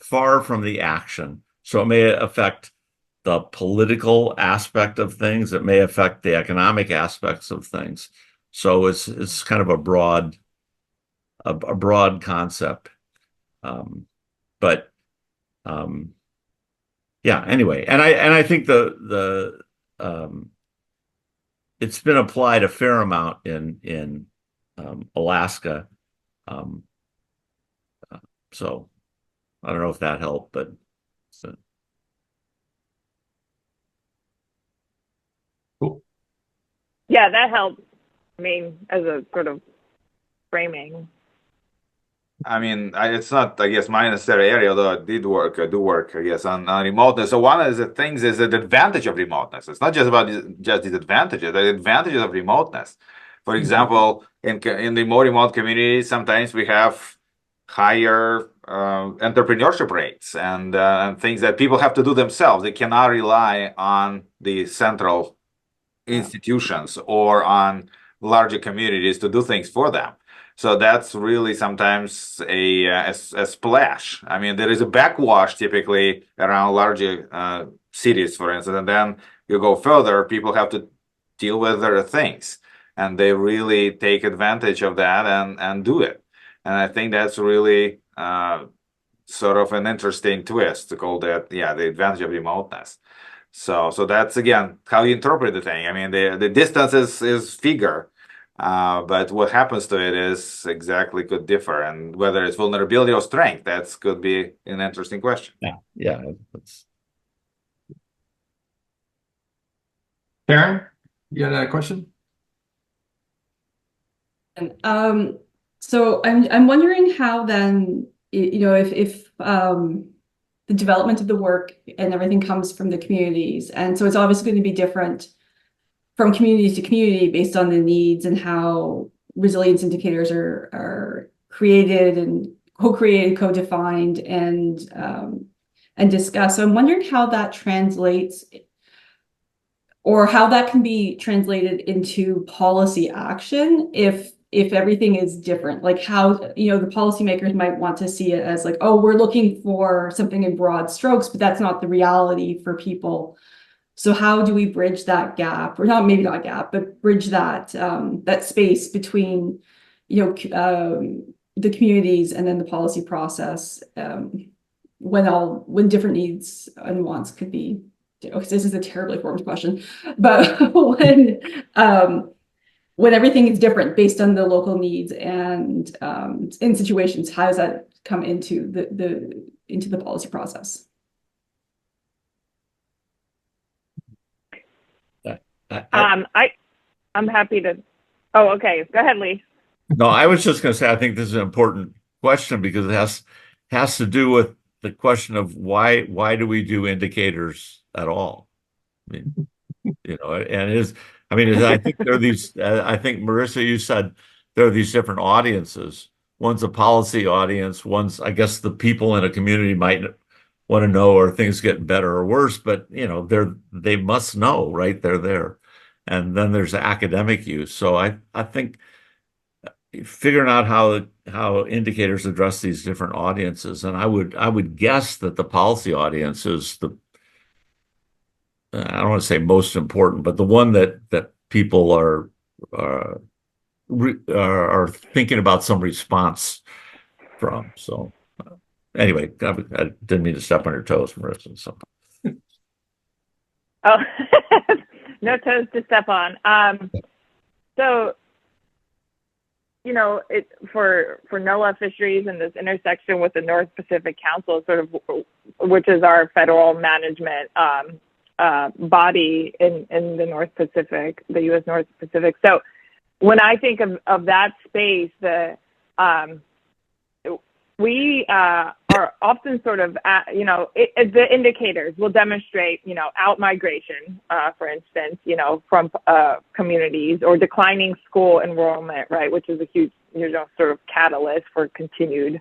[SPEAKER 4] far from the action. So it may affect the political aspect of things. It may affect the economic aspects of things. So it's kind of a broad concept. Yeah, anyway, and I think it's been applied a fair amount in Alaska. So I don't know if that helped, but
[SPEAKER 2] Cool.
[SPEAKER 6] Yeah, that helps. I mean, as a sort of framing.
[SPEAKER 5] I mean, it's not, I guess, my necessary area, although I do work, I guess, on remoteness. So one of the things is the advantage of remoteness. It's not just about just disadvantages, the advantages of remoteness. For example, in the more remote communities, sometimes we have higher entrepreneurship rates and things that people have to do themselves. They cannot rely on the central institutions or on larger communities to do things for them. So that's really sometimes a splash. I mean, there is a backwash typically around larger cities, for instance, and then you go further, people have to deal with their things, and they really take advantage of that and do it. And I think that's really sort of an interesting twist to call that, yeah, the advantage of remoteness. So that's, again, how you interpret the thing. I mean, the distance is figure. But what happens to it is exactly could differ, and whether it's vulnerability or strength, that could be an interesting question.
[SPEAKER 4] Yeah.
[SPEAKER 2] Karen, you had a question?
[SPEAKER 1] So I'm wondering how then, if the development of the work and everything comes from the communities, and so it's obviously going to be different from community to community based on the needs and how resilience indicators are created and co-created, co-defined, and discussed. So I'm wondering how that translates, or how that can be translated into policy action if everything is different. Like how, the policymakers might want to see it as like, oh, we're looking for something in broad strokes, but that's not the reality for people. So how do we bridge that gap, or maybe not gap, but bridge that that space between, the communities and then the policy process, when different needs and wants could be. Okay, this is a terribly formed question, but when everything is different based on the local needs and in situations, how does that come into the policy process?
[SPEAKER 6] I'm happy to. Oh, okay. Go ahead, Lee.
[SPEAKER 4] No, I was just going to say, I think this is an important question because it has to do with the question of why do we do indicators at all? I mean, and I think there are these. I think Marissa, you said there are these different audiences. One's a policy audience. One's, I guess, the people in a community might want to know are things getting better or worse, but they must know, right? They're there. And then there's academic use. So I think figuring out how indicators address these different audiences, and I would guess that the policy audience is I don't want to say most important, but the one that people are thinking about some response from. So anyway, I didn't mean to step on your toes, Marissa. So.
[SPEAKER 6] Oh, no toes to step on. So, you know, for NOAA fisheries and this intersection with the North Pacific Council, sort of, which is our federal management body in the North Pacific, the U.S. North Pacific. So, when I think of that space, we are often sort of, the indicators will demonstrate, out migration, for instance, from communities, or declining school enrollment, right, which is a huge, sort of catalyst for continued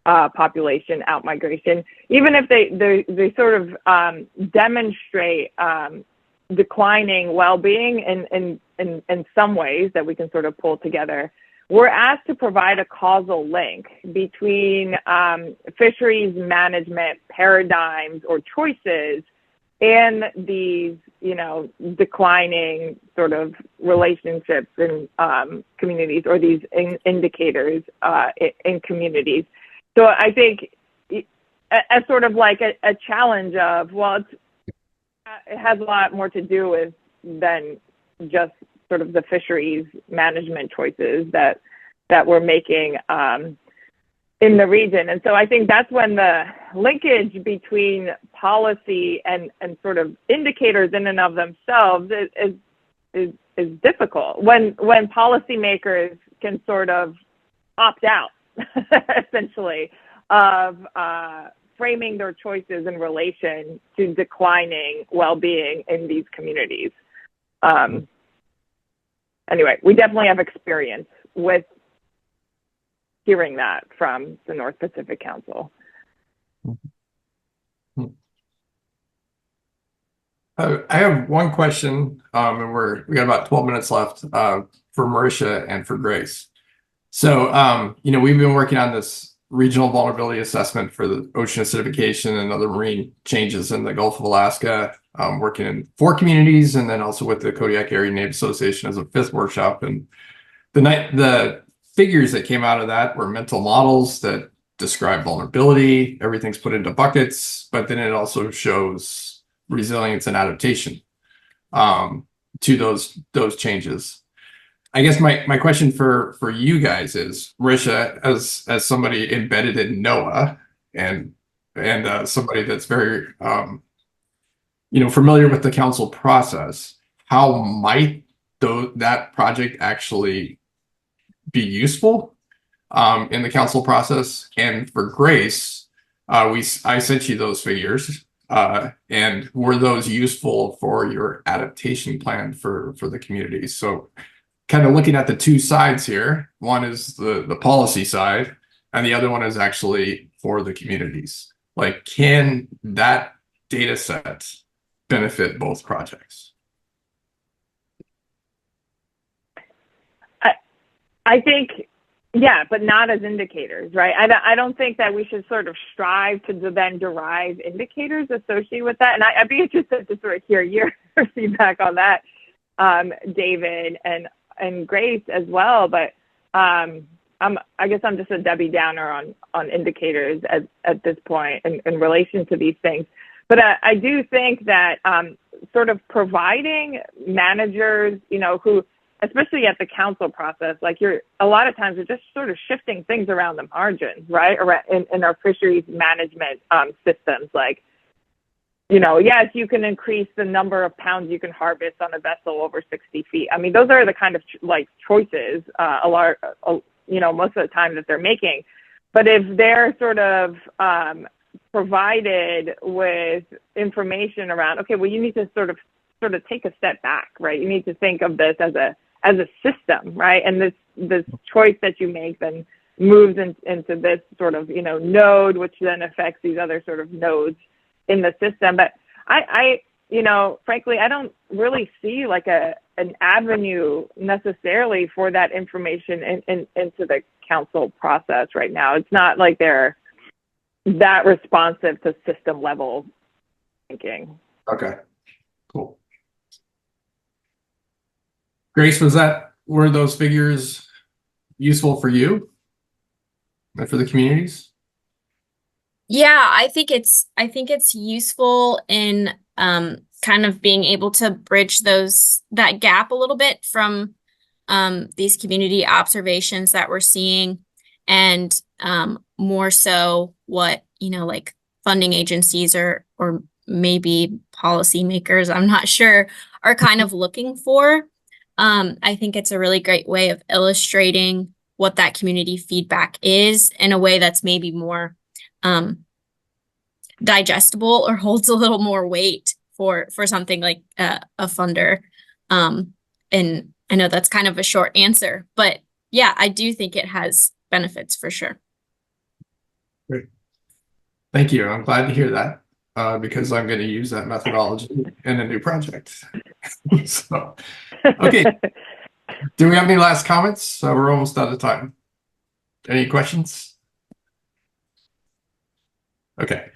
[SPEAKER 6] population out migration. Even if they sort of demonstrate declining well-being in some ways that we can sort of pull together, we're asked to provide a causal link between fisheries management paradigms or choices and these, declining sort of relationships in communities, or these indicators in communities. So I think as sort of like a challenge of, well, it has a lot more to do with than just sort of the fisheries management choices that we're making in the region. And so I think that's when the linkage between policy and sort of indicators in and of themselves is difficult. When policymakers can sort of opt out, essentially, of framing their choices in relation to declining well-being in these communities. Anyway, we definitely have experience with hearing that from the North Pacific Council.
[SPEAKER 2] I have one question, and we got about 12 minutes left for Marisha and for Grace. So, we've been working on this regional vulnerability assessment for the ocean acidification and other marine changes in the Gulf of Alaska, working in 4 communities, and then also with the Kodiak Area Native Association as a 5th workshop. And the figures that came out of that were mental models that describe vulnerability. Everything's put into buckets, but then it also shows resilience and adaptation to those changes. I guess my question for you guys is, Marisha, as somebody embedded in NOAA and somebody that's very familiar with the council process, how might that project actually be useful in the council process? And for Grace, I sent you those figures, and were those useful for your adaptation plan for the communities? So kind of looking at the two sides here, one is the policy side, and the other one is actually for the communities. Like, can that data set benefit both projects?
[SPEAKER 6] I think, yeah, but not as indicators, right? I don't think that we should sort of strive to then derive indicators associated with that. And I'd be interested to sort of hear your feedback on that, David and Grace as well. But I guess I'm just a Debbie Downer on indicators at this point in relation to these things. But I do think that sort of providing managers, who, especially at the council process, like a lot of times we're just sort of shifting things around the margins, right? In our fisheries management systems, like, yes, you can increase the number of pounds you can harvest on a vessel over 60 feet. I mean, those are the kind of choices most of the time that they're making. But if they're sort of provided with information around, okay, well, you need to sort of take a step back, right? You need to think of this as a system, right? And this choice that you make then moves into this sort of node, which then affects these other sort of nodes in the system. But I frankly, I don't really see like an avenue necessarily for that information into the council process right now. It's not like they're that responsive to system level thinking.
[SPEAKER 2] Okay, cool. Grace, were those figures useful for you and for the communities?
[SPEAKER 3] Yeah, I think it's useful in kind kind of being able to bridge that gap a little bit from these community observations that we're seeing, and more so what, like funding agencies or maybe policymakers, I'm not sure, are kind of looking for. I think it's a really great way of illustrating what that community feedback is in a way that's maybe more digestible or holds a little more weight for something like a funder. And I know that's kind of a short answer, but yeah, I do think it has benefits for sure.
[SPEAKER 2] Great. Thank you. I'm glad to hear that because I'm going to use that methodology in a new project. So, okay. Do we have any last comments? We're almost out of time. Any questions? Okay.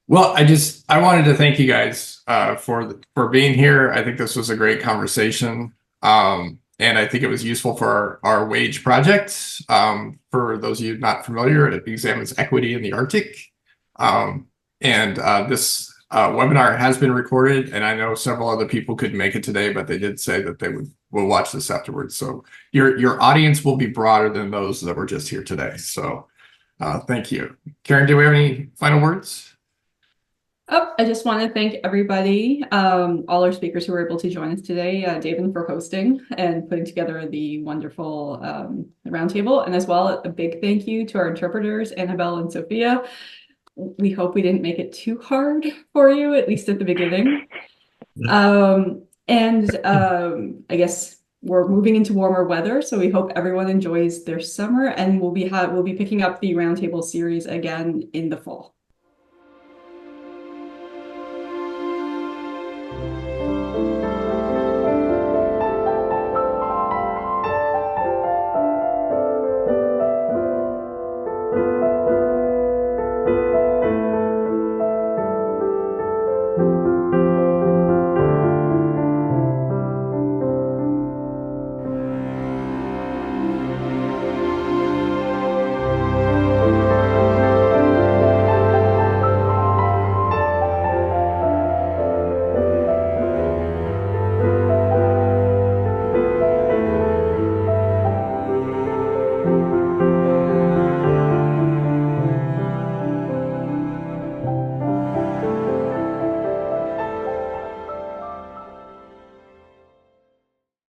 [SPEAKER 2] Well, I wanted to thank you guys for being here. I think this was a great conversation. And I think it was useful for our wage project. For those of you not familiar, it examines equity in the Arctic. This webinar has been recorded, and I know several other people couldn't make it today, but they did say that they will watch this afterwards. So your audience will be broader than those that were just here today. So thank you. Karen, do we have any final words?
[SPEAKER 1] Oh, I just want to thank everybody, all our speakers who were able to join us today, David for hosting and putting together the wonderful roundtable, and as well a big thank you to our interpreters, Annabelle and Sophia. We hope we didn't make it too hard for you, at least at the beginning. I guess we're moving into warmer weather, so we hope everyone enjoys their summer, and we'll be picking up the roundtable series again in the fall.